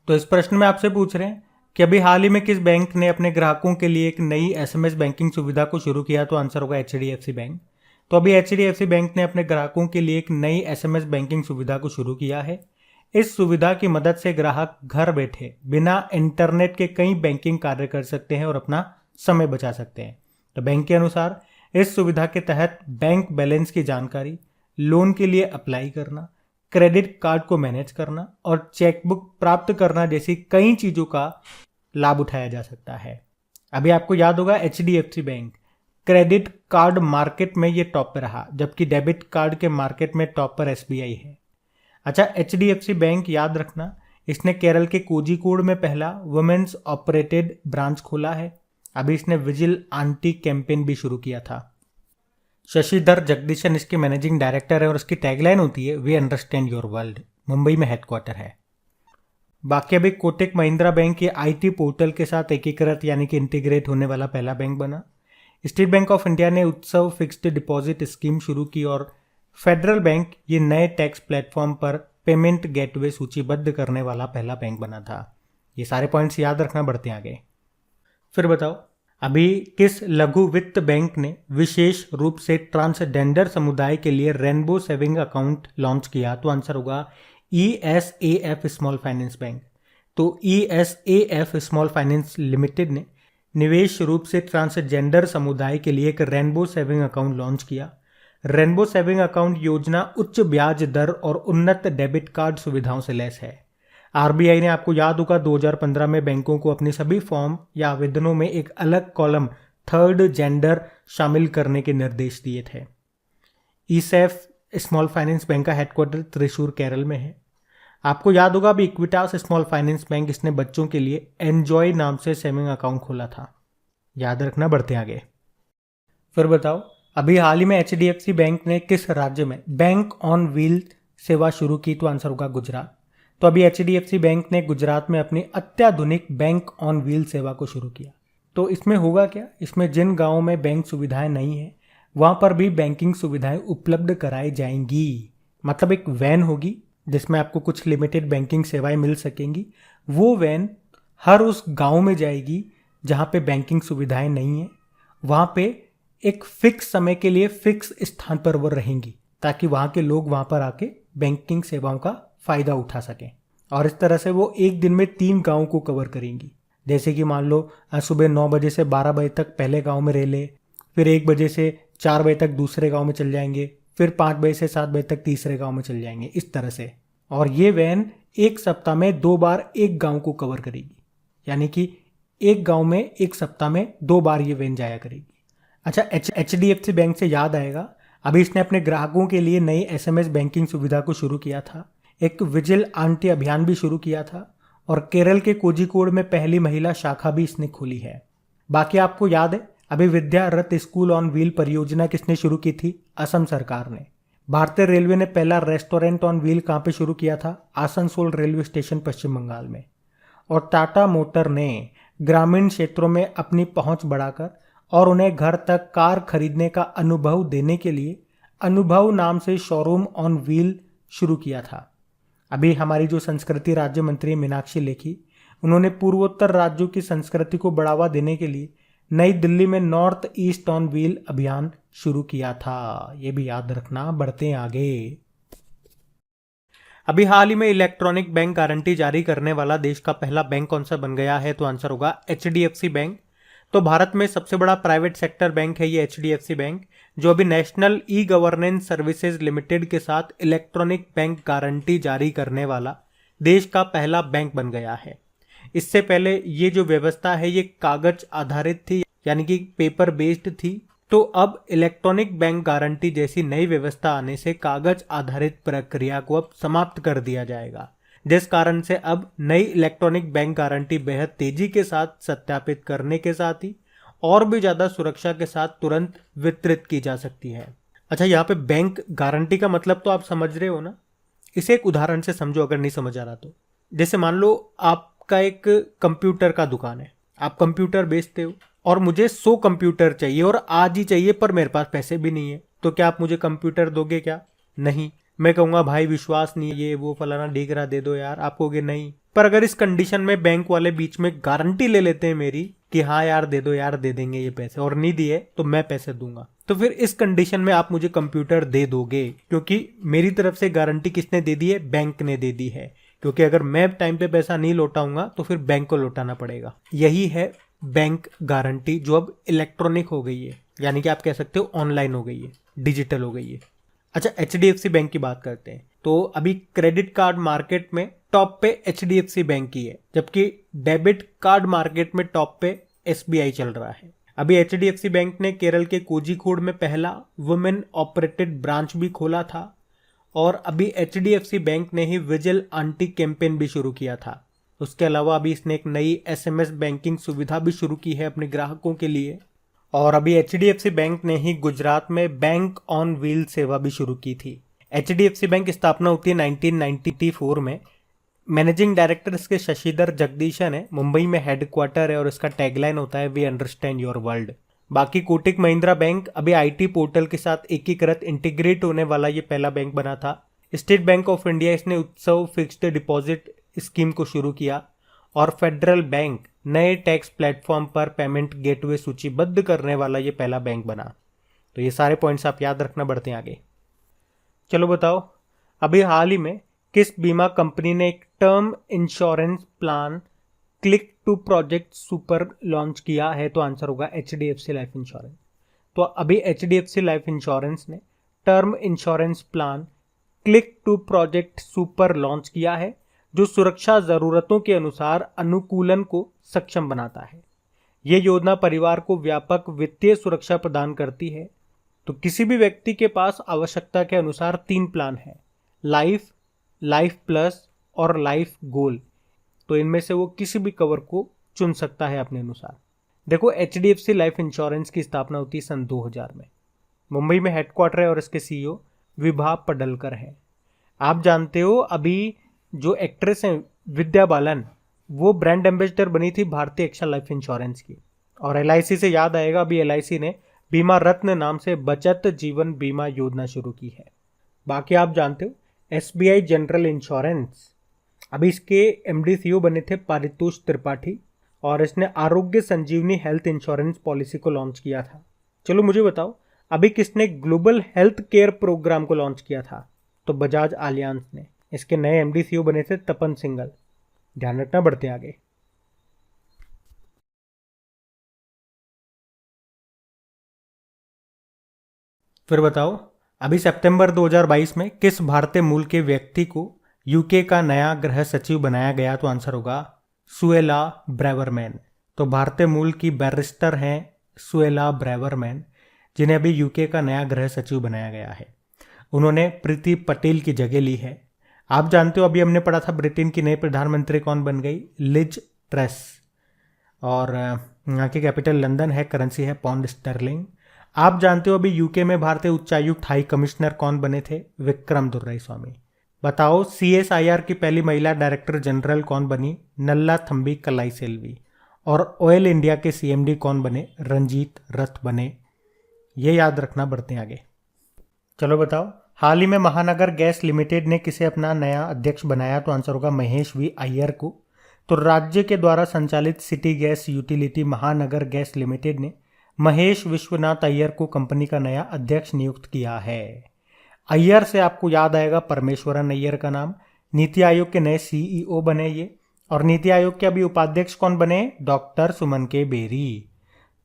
तो इस प्रश्न में आपसे पूछ रहे हैं कि अभी हाल ही में किस बैंक ने अपने ग्राहकों के लिए एक नई एसएमएस बैंकिंग सुविधा को शुरू किया। तो आंसर होगा एचडीएफसी बैंक। तो अभी एचडीएफसी बैंक ने अपने ग्राहकों के लिए एक नई एसएमएस बैंकिंग सुविधा को शुरू किया है। इस सुविधा की मदद से ग्राहक घर बैठे बिना इंटरनेट के कई बैंकिंग कार्य कर सकते हैं और अपना समय बचा सकते हैं। तो बैंक के अनुसार इस सुविधा के तहत बैंक बैलेंस की जानकारी, लोन के लिए अप्लाई करना, क्रेडिट कार्ड को मैनेज करना और चेकबुक प्राप्त करना जैसी कई चीज़ों का लाभ उठाया जा सकता है। अभी आपको याद होगा HDFC bank credit card market में ये टॉप पर रहा, जबकि डेबिट कार्ड के मार्केट में टॉप पर एसबीआई है। अच्छा, एचडीएफसी बैंक याद रखना, इसने केरल के कोझिकोड में पहला वुमेन्स ऑपरेटेड ब्रांच खोला है। अभी इसने विजिल आंटी कैंपेन भी शुरू किया था। शशिधर जगदीशन इसके मैनेजिंग डायरेक्टर है और इसकी टैगलाइन होती है we understand your world. Mumbai में हेडक्वार्टर है। बाकी अभी कोटक महिंद्रा बैंक ये आईटी पोर्टल के साथ एकीकृत यानी कि इंटीग्रेट होने वाला पहला बैंक बना। स्टेट बैंक ऑफ इंडिया ने उत्सव फिक्स्ड डिपॉजिट स्कीम शुरू की और फेडरल बैंक ये नए टैक्स प्लेटफॉर्म पर पेमेंट गेटवे सूचीबद्ध करने वाला पहला बैंक बना था। ये सारे पॉइंट्स याद रखना, बढ़ते आगे। फिर बताओ, अभी किस लघु वित्त बैंक ने विशेष रूप से ट्रांसजेंडर समुदाय के लिए रेनबो सेविंग अकाउंट लॉन्च किया। तो आंसर होगा ESAF स्मॉल फाइनेंस बैंक। तो ESAF स्मॉल फाइनेंस लिमिटेड ने निवेश रूप से ट्रांसजेंडर समुदाय के लिए एक रेनबो सेविंग अकाउंट लॉन्च किया। रेनबो सेविंग अकाउंट योजना उच्च ब्याज दर और उन्नत डेबिट कार्ड सुविधाओं से लैस है। आरबीआई ने, आपको याद होगा, 2015 में बैंकों को अपनी सभी फॉर्म या आवेदनों में एक अलग कॉलम थर्ड जेंडर शामिल करने के निर्देश दिए थे। ESAF स्मॉल फाइनेंस बैंक का हेडक्वार्टर त्रिशूर केरल में है। आपको याद होगा, अभी इक्विटास स्मॉल फाइनेंस बैंक, इसने बच्चों के लिए एंजॉय नाम से सेविंग अकाउंट खोला था। याद रखना, बढ़ते आगे। फिर बताओ, अभी हाल ही में एचडीएफसी बैंक ने किस राज्य में बैंक ऑन व्हील सेवा शुरू की। तो आंसर होगा गुजरात। तो अभी एचडीएफसी बैंक ने गुजरात में अपनी अत्याधुनिक बैंक ऑन व्हील सेवा को शुरू किया। तो इसमें होगा क्या, इसमें जिन गांवों में बैंक सुविधाएं नहीं है वहां पर भी बैंकिंग सुविधाएं उपलब्ध कराई जाएंगी। मतलब एक वैन होगी जिसमें आपको कुछ लिमिटेड बैंकिंग सेवाएं मिल सकेंगी। वो वैन हर उस गांव में जाएगी जहां पे बैंकिंग सुविधाएं नहीं है। वहां पे एक फिक्स समय के लिए फिक्स स्थान पर वो रहेंगी ताकि वहां के लोग वहां पर आके बैंकिंग सेवाओं का फायदा उठा सकें। और इस तरह से वो एक दिन में 3 गाँव को कवर करेंगी। जैसे कि मान लो सुबह 9 बजे से 12 बजे तक पहले गाँव में रह ले, फिर 1 बजे से 4 बजे तक दूसरे गाँव में चल जाएंगे, फिर 5 बजे से 7 बजे तक तीसरे गाँव में चल जाएंगे, इस तरह से। और ये वैन एक सप्ताह में 2 बार एक गाँव को कवर करेगी, यानी कि एक गाँव में एक सप्ताह में 2 बार ये वैन जाया करेगी। अच्छा, एचडीएफसी बैंक से याद आएगा, अभी इसने अपने ग्राहकों के लिए नई एसएमएस बैंकिंग सुविधा को शुरू किया था। एक विजिल आंटी अभियान भी शुरू किया था और केरल के कोझिकोड में पहली महिला शाखा भी इसने खोली है। बाकी आपको याद है, अभी विद्या रथ स्कूल ऑन व्हील परियोजना किसने शुरू की थी? असम सरकार ने। भारतीय रेलवे ने पहला रेस्टोरेंट ऑन व्हील कहाँ पे शुरू किया था? आसनसोल रेलवे स्टेशन, पश्चिम बंगाल में। और टाटा मोटर ने ग्रामीण क्षेत्रों में अपनी पहुंच बढ़ाकर और उन्हें घर तक कार खरीदने का अनुभव देने के लिए अनुभव नाम से शोरूम ऑन व्हील शुरू किया था। अभी हमारी जो संस्कृति राज्य मंत्री मीनाक्षी लेखी, उन्होंने पूर्वोत्तर राज्यों की संस्कृति को बढ़ावा देने के लिए नई दिल्ली में नॉर्थ ईस्ट ऑन व्हील अभियान शुरू किया था। ये भी याद रखना, बढ़ते हैं आगे। अभी हाल ही में इलेक्ट्रॉनिक बैंक गारंटी जारी करने वाला देश का पहला बैंक कौन सा बन गया है? तो आंसर होगा एचडीएफसी बैंक। तो भारत में सबसे बड़ा प्राइवेट सेक्टर बैंक है ये एचडीएफसी बैंक, जो अभी national e governance services limited के साथ इलेक्ट्रॉनिक बैंक गारंटी जारी करने वाला देश का पहला बैंक बन गया है। इससे पहले ये जो व्यवस्था है ये कागज आधारित थी, यानी कि पेपर बेस्ड थी। तो अब इलेक्ट्रॉनिक बैंक गारंटी जैसी नई व्यवस्था आने से कागज आधारित प्रक्रिया को अब समाप्त कर दिया जाएगा, जिस कारण से अब नई इलेक्ट्रॉनिक बैंक गारंटी बेहद तेजी के साथ सत्यापित करने के साथ ही और भी ज्यादा सुरक्षा के साथ तुरंत वितरित की जा सकती है। अच्छा, यहाँ पे बैंक गारंटी का मतलब तो आप समझ रहे हो ना? इसे एक उदाहरण से समझो अगर नहीं समझ आ रहा तो। जैसे मान लो आपका एक कंप्यूटर का दुकान है, आप कंप्यूटर बेचते हो और मुझे 100 कंप्यूटर चाहिए और आज ही चाहिए, पर मेरे पास पैसे भी नहीं है। तो क्या आप मुझे कंप्यूटर दोगे क्या? नहीं। मैं कहूँगा भाई विश्वास नहीं है, ये वो फलाना ढीकरा दे दो यार। आप कहोगे नहीं, पर अगर इस कंडीशन में बैंक वाले बीच में गारंटी ले लेते हैं मेरी कि हाँ यार दे दो यार, दे देंगे ये पैसे, और नहीं दिए तो मैं पैसे दूंगा, तो फिर इस कंडीशन में आप मुझे कंप्यूटर दे दोगे, क्योंकि मेरी तरफ से गारंटी किसने दे दी है? बैंक ने दे दी है। क्योंकि अगर मैं टाइम पे पैसा नहीं लौटाऊंगा तो फिर बैंक को लौटाना पड़ेगा। यही है बैंक गारंटी, जो अब इलेक्ट्रॉनिक हो गई है, यानी कि आप कह सकते हो ऑनलाइन हो गई है, डिजिटल हो गई है। अच्छा, एचडीएफसी बैंक की बात करते हैं। तो अभी क्रेडिट कार्ड मार्केट में टॉप पे एचडीएफसी बैंक की है, जबकि डेबिट कार्ड मार्केट में टॉप पे एसबीआई चल रहा है। अभी एचडीएफसी बैंक ने केरल के कोझिकोड में पहला वुमेन ऑपरेटेड ब्रांच भी खोला था, और अभी एचडीएफसी बैंक ने ही विजिल आंटी कैंपेन भी शुरू किया था। उसके अलावा अभी इसने एक नई एसएमएस बैंकिंग सुविधा भी शुरू की है अपने ग्राहकों के लिए, और अभी एचडीएफसी बैंक ने ही गुजरात में बैंक ऑन व्हील सेवा भी शुरू की थी। एचडीएफसी बैंक की स्थापना होती है 1994 में। मैनेजिंग डायरेक्टर इसके शशिधर जगदीशन है, मुंबई में हेडक्वार्टर है, और इसका टैगलाइन होता है वी अंडरस्टैंड योर वर्ल्ड। बाकी कोटक महिंद्रा बैंक अभी आईटी पोर्टल के साथ एकीकृत इंटीग्रेट होने वाला ये पहला बैंक बना था। स्टेट बैंक ऑफ इंडिया इसने उत्सव फिक्स्ड डिपॉजिट स्कीम को शुरू किया, और फेडरल बैंक नए टैक्स प्लेटफॉर्म पर पेमेंट गेटवे सूचीबद्ध करने वाला ये पहला बैंक बना। तो ये सारे पॉइंट्स आप याद रखना, बढ़ते हैं आगे। चलो बताओ, अभी हाल ही में किस बीमा कंपनी ने एक term insurance plan click to project super launch किया है? तो आंसर होगा एचडीएफसी लाइफ इंश्योरेंस। तो अभी एचडीएफसी लाइफ इंश्योरेंस ने term insurance plan click to project super launch किया है, जो सुरक्षा जरूरतों के अनुसार अनुकूलन को सक्षम बनाता है। यह योजना परिवार को व्यापक वित्तीय सुरक्षा प्रदान करती है। तो किसी भी व्यक्ति के पास आवश्यकता के अनुसार 3 प्लान है, लाइफ, लाइफ प्लस और लाइफ गोल। तो इनमें से वो किसी भी कवर को चुन सकता है अपने अनुसार। देखो, एचडीएफसी लाइफ इंश्योरेंस की स्थापना होती है सन 2000 में। मुंबई में हेडक्वार्टर है और इसके सीईओ विभा पडलकर है। आप जानते हो अभी जो एक्ट्रेस हैं विद्या बालन, वो ब्रांड एम्बेसडर बनी थी भारतीय एक्सा लाइफ इंश्योरेंस की। और एलआईसी से याद आएगा, अभी एलआईसी ने बीमा रत्न नाम से बचत जीवन बीमा योजना शुरू की है। बाकी आप जानते हो एसबीआई जनरल इंश्योरेंस, अभी इसके एमडी सीईओ बने थे पारितोष त्रिपाठी, और इसने आरोग्य संजीवनी हेल्थ इंश्योरेंस पॉलिसी को लॉन्च किया था। चलो मुझे बताओ, अभी किसने ग्लोबल हेल्थ केयर प्रोग्राम को लॉन्च किया था? तो बजाज आलियांस ने। इसके नए एमडी सीईओ बने थे तपन सिंघल। ध्यान रखना, बढ़ते आगे। फिर बताओ, अभी सितंबर 2022 में किस भारतीय मूल के व्यक्ति को यूके का नया गृह सचिव बनाया गया? तो आंसर होगा सुएला ब्रेवरमैन। तो भारतीय मूल की बैरिस्टर हैं सुएला ब्रेवरमैन, जिन्हें अभी यूके का नया गृह सचिव बनाया गया है। उन्होंने प्रीति पटेल की जगह ली है। आप जानते हो, अभी हमने पढ़ा था ब्रिटेन की नई प्रधानमंत्री कौन बन गई? Liz Truss. और यहाँ की कैपिटल लंदन है, करेंसी है पाउंड स्टर्लिंग। आप जानते हो अभी यूके में भारतीय उच्चायुक्त हाई कमिश्नर कौन बने थे? विक्रम दुर्राईस्वामी। बताओ, सीएसआईआर की पहली महिला डायरेक्टर जनरल कौन बनी? नल्ला थम्बी कलाई सेल्वी। और ऑयल इंडिया के सीएमडी कौन बने? रंजीत रथ बने। ये याद रखना, बढ़ते हैं आगे। चलो बताओ, हाल ही में महानगर गैस लिमिटेड ने किसे अपना नया अध्यक्ष बनाया? तो आंसर होगा महेश वी अय्यर को। तो राज्य के द्वारा संचालित सिटी गैस यूटिलिटी महानगर गैस लिमिटेड ने महेश विश्वनाथ अय्यर को कंपनी का नया अध्यक्ष नियुक्त किया है। अय्यर से आपको याद आएगा परमेश्वरन अय्यर का नाम। नीति आयोग के नए सीईओ बने ये, और नीति आयोग के अभी उपाध्यक्ष कौन बने? डॉक्टर सुमन के बेरी।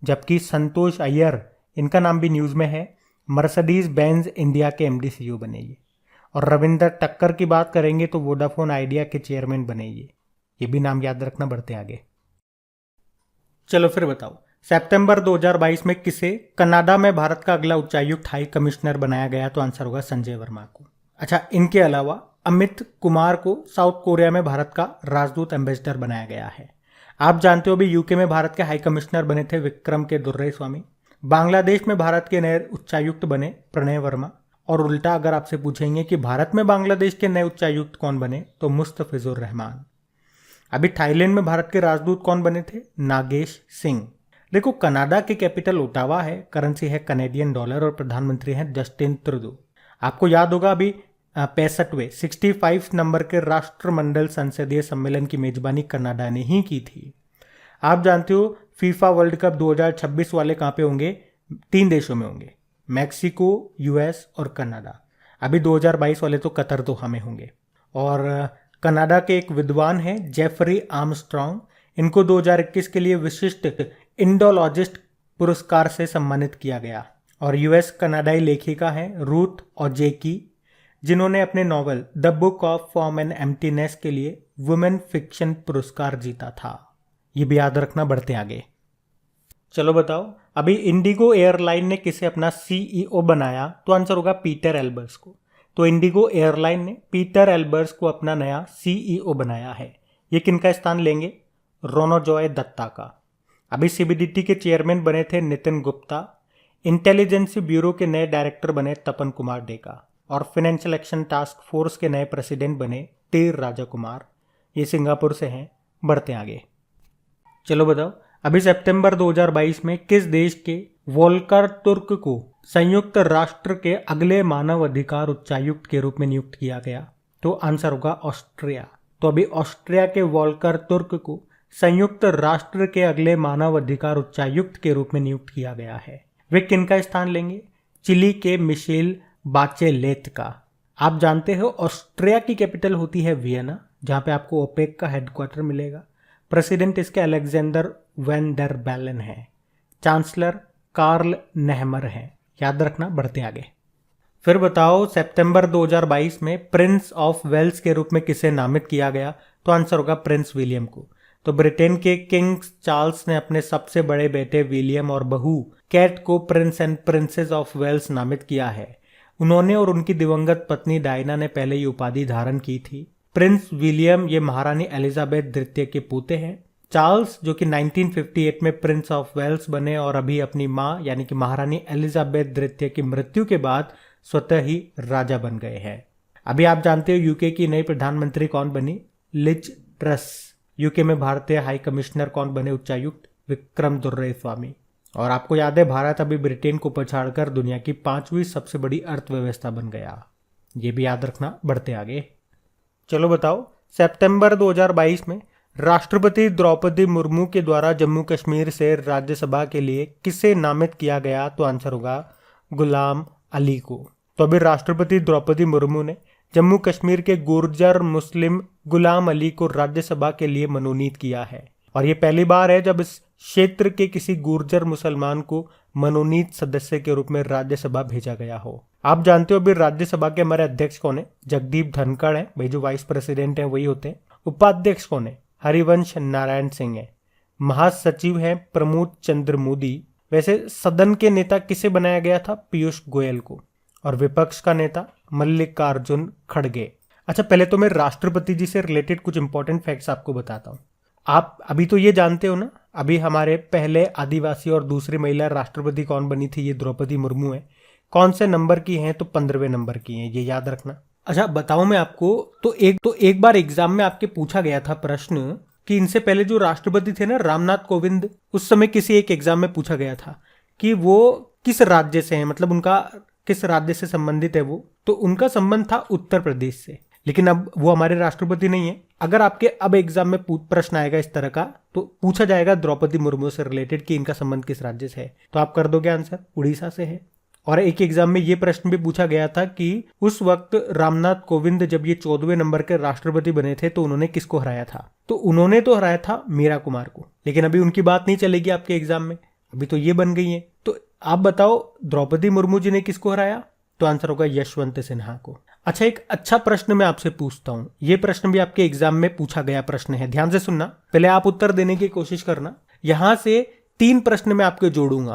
जबकि संतोष अय्यर, इनका नाम भी न्यूज में है, मर्सिडीज बेंज इंडिया के एमडी सीईओ बने ये। और रविंदर टक्कर की बात करेंगे तो वोडाफोन आइडिया के चेयरमैन बने ये भी नाम याद रखना, बढ़ते आगे। चलो फिर बताओ, सितंबर 2022 में किसे कनाडा में भारत का अगला उच्चायुक्त हाई कमिश्नर बनाया गया? तो आंसर होगा संजय वर्मा को। अच्छा, इनके अलावा अमित कुमार को साउथ कोरिया में भारत का राजदूत एम्बेसडर बनाया गया है। आप जानते हो अभी यूके में भारत के हाई कमिश्नर बने थे विक्रम के दुर्राईस्वामी। बांग्लादेश में भारत के नए उच्चायुक्त बने प्रणय वर्मा। और उल्टा अगर आपसे पूछेंगे कि भारत में बांग्लादेश के नए उच्चायुक्त कौन बने, तो मुस्तफिजुर रहमान। अभी थाईलैंड में भारत के राजदूत कौन बने थे? नागेश सिंह। देखो, कनाडा की कैपिटल ओटावा है, करेंसी है कनेडियन डॉलर, और प्रधानमंत्री हैं जस्टिन ट्रूडो। आपको याद होगा अभी 65वें 65 नंबर के राष्ट्रमंडल संसदीय सम्मेलन की मेजबानी कनाडा ने ही की थी। आप जानते हो फीफा वर्ल्ड कप 2026 वाले कहाँ पे होंगे? 3 देशों में होंगे, मैक्सिको, यूएस और कनाडा। अभी 2022 वाले तो कतर दोहा में होंगे। और कनाडा के एक विद्वान हैं जेफरी आर्मस्ट्रॉन्ग, इनको 2021 के लिए विशिष्ट इंडोलॉजिस्ट पुरस्कार से सम्मानित किया गया। और यूएस कनाडाई लेखिका हैं रूथ ओजेकी, जिन्होंने अपने novel the book of form and emptiness के लिए वुमेन फिक्शन पुरस्कार जीता था। ये भी याद रखना, बढ़ते आगे। चलो बताओ, अभी इंडिगो एयरलाइन ने किसे अपना सीईओ बनाया? तो आंसर होगा पीटर एल्बर्स को। तो इंडिगो एयरलाइन ने पीटर एल्बर्स को अपना नया सीईओ बनाया है। ये किनका स्थान लेंगे? रोनोजॉय दत्ता का। अभी सीबीडीटी के चेयरमैन बने थे नितिन गुप्ता, इंटेलिजेंस ब्यूरो के नए डायरेक्टर बने तपन कुमार डेका, और फाइनेंशियल एक्शन टास्क फोर्स के नए प्रेसिडेंट बने टेर राजा कुमार। ये सिंगापुर से हैं। बढ़ते आगे। चलो बताओ, अभी सितंबर 2022 में किस देश के वोल्कर तुर्क को संयुक्त राष्ट्र के अगले मानव अधिकार उच्चायुक्त के रूप में नियुक्त किया गया? तो आंसर होगा ऑस्ट्रिया। तो अभी ऑस्ट्रिया के वोल्कर तुर्क को संयुक्त राष्ट्र के अगले मानव अधिकार उच्चायुक्त के रूप में नियुक्त किया गया है। वे किनका स्थान लेंगे? चिली के मिशेल बाचेलेट का। आप जानते हो ऑस्ट्रिया की कैपिटल होती है वियना, जहां पे आपको ओपेक का हेडक्वार्टर मिलेगा। प्रेसिडेंट इसके अलेक्जेंडर वैन डर बैलन है। चांसलर कार्ल नेहमर है। याद रखना, बढ़ते आगे। फिर बताओ, सितंबर 2022 में प्रिंस ऑफ वेल्स के रूप में किसे नामित किया गया? तो आंसर होगा प्रिंस विलियम को। तो ब्रिटेन के किंग चार्ल्स ने अपने सबसे बड़े बेटे विलियम और बहू कैट को prince and princess of Wales नामित किया है। उन्होंने और उनकी दिवंगत पत्नी डायना ने पहले ये उपाधि धारण की थी। प्रिंस विलियम ये महारानी एलिजाबेथ द्वितीय के पोते हैं। चार्ल्स जो कि 1958 में प्रिंस ऑफ वेल्स बने और अभी अपनी माँ यानी कि महारानी एलिजाबेथ द्वितीय की मृत्यु के बाद स्वतः ही राजा बन गए हैं। अभी आप जानते हो यूके की नई प्रधानमंत्री कौन बनी? Liz truss. यूके में भारतीय हाई कमिश्नर कौन बने? उच्चायुक्त विक्रम दुर्रेस्वामी। और आपको याद है भारत अभी ब्रिटेन को पछाड़कर दुनिया की 5वीं सबसे बड़ी अर्थव्यवस्था बन गया। ये भी याद रखना, बढ़ते आगे। चलो बताओ, सितंबर 2022 में राष्ट्रपति द्रौपदी मुर्मू के द्वारा जम्मू कश्मीर से राज्यसभा के लिए किसे नामित किया गया? तो आंसर होगा गुलाम अली को। तो अभी राष्ट्रपति द्रौपदी मुर्मू ने जम्मू कश्मीर के गुर्जर मुस्लिम गुलाम अली को राज्यसभा के लिए मनोनीत किया है। और ये पहली बार है जब इस क्षेत्र के किसी गुर्जर मुसलमान को मनोनीत सदस्य के रूप में राज्यसभा भेजा गया हो। आप जानते हो अभी राज्यसभा के हमारे अध्यक्ष कौन है? जगदीप धनखड़ है भाई, जो वाइस प्रेसिडेंट है वही होते हैं। उपाध्यक्ष कौन है? हरिवंश नारायण सिंह है। महासचिव है प्रमोद चंद्र मोदी। वैसे सदन के नेता किसे बनाया गया था? पीयूष गोयल को। और विपक्ष का नेता मल्लिकार्जुन खड़गे। अच्छा, पहले तो मैं राष्ट्रपति जी से रिलेटेड कुछ इंपॉर्टेंट फैक्ट्स आपको बताता हूँ। आप अभी तो ये जानते हो ना, अभी हमारे पहले आदिवासी और दूसरी महिला राष्ट्रपति कौन बनी थी? ये द्रौपदी मुर्मू है। कौन से नंबर की हैं? तो 15वें नंबर की हैं, ये याद रखना। अच्छा बताऊं मैं आपको, तो एक बार एग्जाम में आपके पूछा गया था प्रश्न कि इनसे पहले जो राष्ट्रपति थे ना रामनाथ कोविंद, उस समय किसी एक एग्जाम में पूछा गया था कि वो किस राज्य से हैं, मतलब उनका किस राज्य से संबंधित है वो। तो उनका संबंध था उत्तर प्रदेश से, लेकिन अब वो हमारे राष्ट्रपति नहीं है। अगर आपके अब एग्जाम में प्रश्न आएगा इस तरह का, तो पूछा जाएगा द्रौपदी मुर्मू से रिलेटेड कि इनका संबंध किस राज्य से है, तो आप कर दोगे आंसर उड़ीसा से है। और एक एग्जाम में ये प्रश्न भी पूछा गया था कि उस वक्त रामनाथ कोविंद जब ये 14वें नंबर के राष्ट्रपति बने थे तो उन्होंने किसको हराया था? तो उन्होंने तो हराया था मीरा कुमार को, लेकिन अभी उनकी बात नहीं चलेगी आपके एग्जाम में, अभी तो ये बन गई है। तो आप बताओ द्रौपदी मुर्मू जी ने किसको हराया? तो आंसर होगा यशवंत सिन्हा को। अच्छा, एक अच्छा प्रश्न मैं आपसे पूछता हूं, ये प्रश्न भी आपके एग्जाम में पूछा गया प्रश्न है, ध्यान से सुनना, पहले आप उत्तर देने की कोशिश करना। यहां से 3 प्रश्न मैं आपके जोड़ूंगा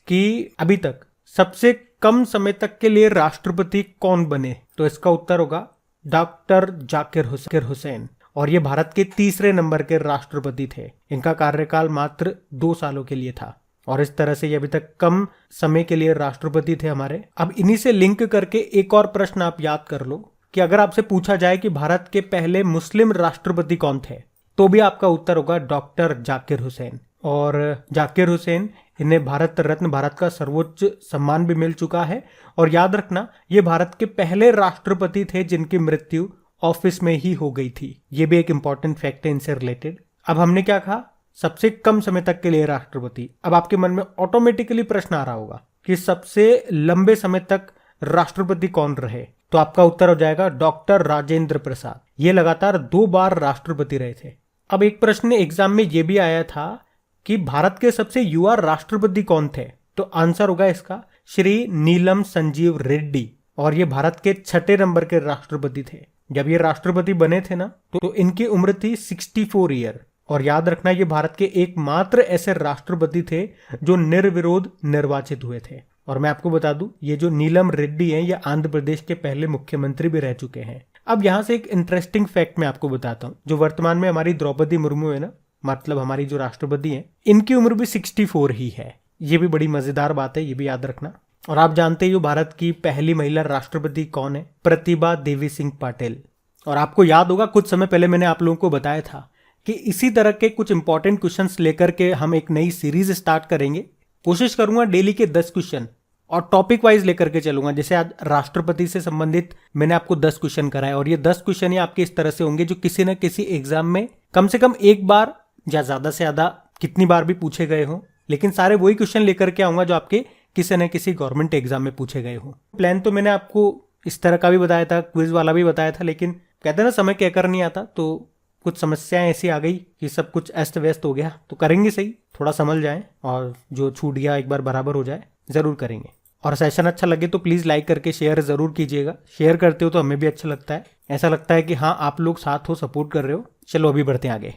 कि अभी तक सबसे कम समय तक के लिए राष्ट्रपति कौन बने? तो इसका उत्तर होगा डॉक्टर जाकिर हुसैन, और ये भारत के 3रे नंबर के राष्ट्रपति थे। इनका कार्यकाल मात्र 2 सालों के लिए था, और इस तरह से ये अभी तक कम समय के लिए राष्ट्रपति थे हमारे। अब इन्हीं से लिंक करके एक और प्रश्न आप याद कर लो कि अगर आपसे पूछा जाए कि भारत के पहले मुस्लिम राष्ट्रपति कौन थे, तो भी आपका उत्तर होगा डॉक्टर जाकिर हुसैन। और जाकिर हुसैन, इन्हें भारत रत्न, भारत का सर्वोच्च सम्मान भी मिल चुका है। और याद रखना, ये भारत के पहले राष्ट्रपति थे जिनकी मृत्यु ऑफिस में ही हो गई थी। ये भी एक इंपॉर्टेंट फैक्ट है इनसे रिलेटेड। अब हमने क्या कहा, सबसे कम समय तक के लिए राष्ट्रपति। अब आपके मन में ऑटोमेटिकली प्रश्न आ रहा होगा कि सबसे लंबे समय तक राष्ट्रपति कौन रहे, तो आपका उत्तर हो जाएगा डॉक्टर राजेंद्र प्रसाद। ये लगातार 2 बार राष्ट्रपति रहे थे। अब एक प्रश्न एग्जाम में यह भी आया था कि भारत के सबसे युवा राष्ट्रपति कौन थे, तो आंसर होगा इसका श्री नीलम संजीव रेड्डी। और ये भारत के 6 नंबर के राष्ट्रपति थे। जब ये राष्ट्रपति बने थे ना, तो इनकी उम्र थी 64 ईयर। और याद रखना, ये भारत के एकमात्र ऐसे राष्ट्रपति थे जो निर्विरोध निर्वाचित हुए थे। और मैं आपको बता दूं, ये जो नीलम रेड्डी हैं, ये आंध्र प्रदेश के पहले मुख्यमंत्री भी रह चुके हैं। अब यहां से एक इंटरेस्टिंग फैक्ट मैं आपको बताता हूं। जो वर्तमान में हमारी द्रौपदी मुर्मू है ना, मतलब हमारी जो राष्ट्रपति हैं, इनकी उम्र भी 64 ही है। ये भी बड़ी मजेदार बात है, ये भी याद रखना। और आप जानते ही हो भारत की पहली महिला राष्ट्रपति कौन है, प्रतिभा देवी सिंह पाटिल। और आपको याद होगा, कुछ समय पहले मैंने आप लोगों को बताया था कि इसी तरह के कुछ इंपॉर्टेंट क्वेश्चंस लेकर के हम एक नई सीरीज स्टार्ट करेंगे। कोशिश करूंगा डेली के 10 क्वेश्चन और टॉपिक वाइज लेकर के चलूंगा। जैसे आज राष्ट्रपति से संबंधित मैंने आपको 10 क्वेश्चन कराए, और ये 10 क्वेश्चन ही आपके इस तरह से होंगे जो किसी न किसी एग्जाम में कम से कम एक बार या ज्यादा से ज्यादा कितनी बार भी पूछे गए हों, लेकिन सारे वही क्वेश्चन लेकर के आऊंगा जो आपके किसी न किसी गवर्नमेंट एग्जाम में पूछे गए हों। प्लान तो मैंने आपको इस तरह का भी बताया था, क्विज वाला भी बताया था, लेकिन कहते हैं ना, समय कहकर नहीं आता, तो कुछ समस्याएं ऐसी आ गई कि सब कुछ अस्त व्यस्त हो गया। तो करेंगे सही, थोड़ा समझ जाएं और जो छूट गया एक बार बराबर हो जाए, जरूर करेंगे। और सेशन अच्छा लगे तो प्लीज लाइक करके शेयर जरूर कीजिएगा। शेयर करते हो तो हमें भी अच्छा लगता है, ऐसा लगता है कि हाँ, आप लोग साथ हो, सपोर्ट कर रहे हो। चलो अभी बढ़ते हैं आगे।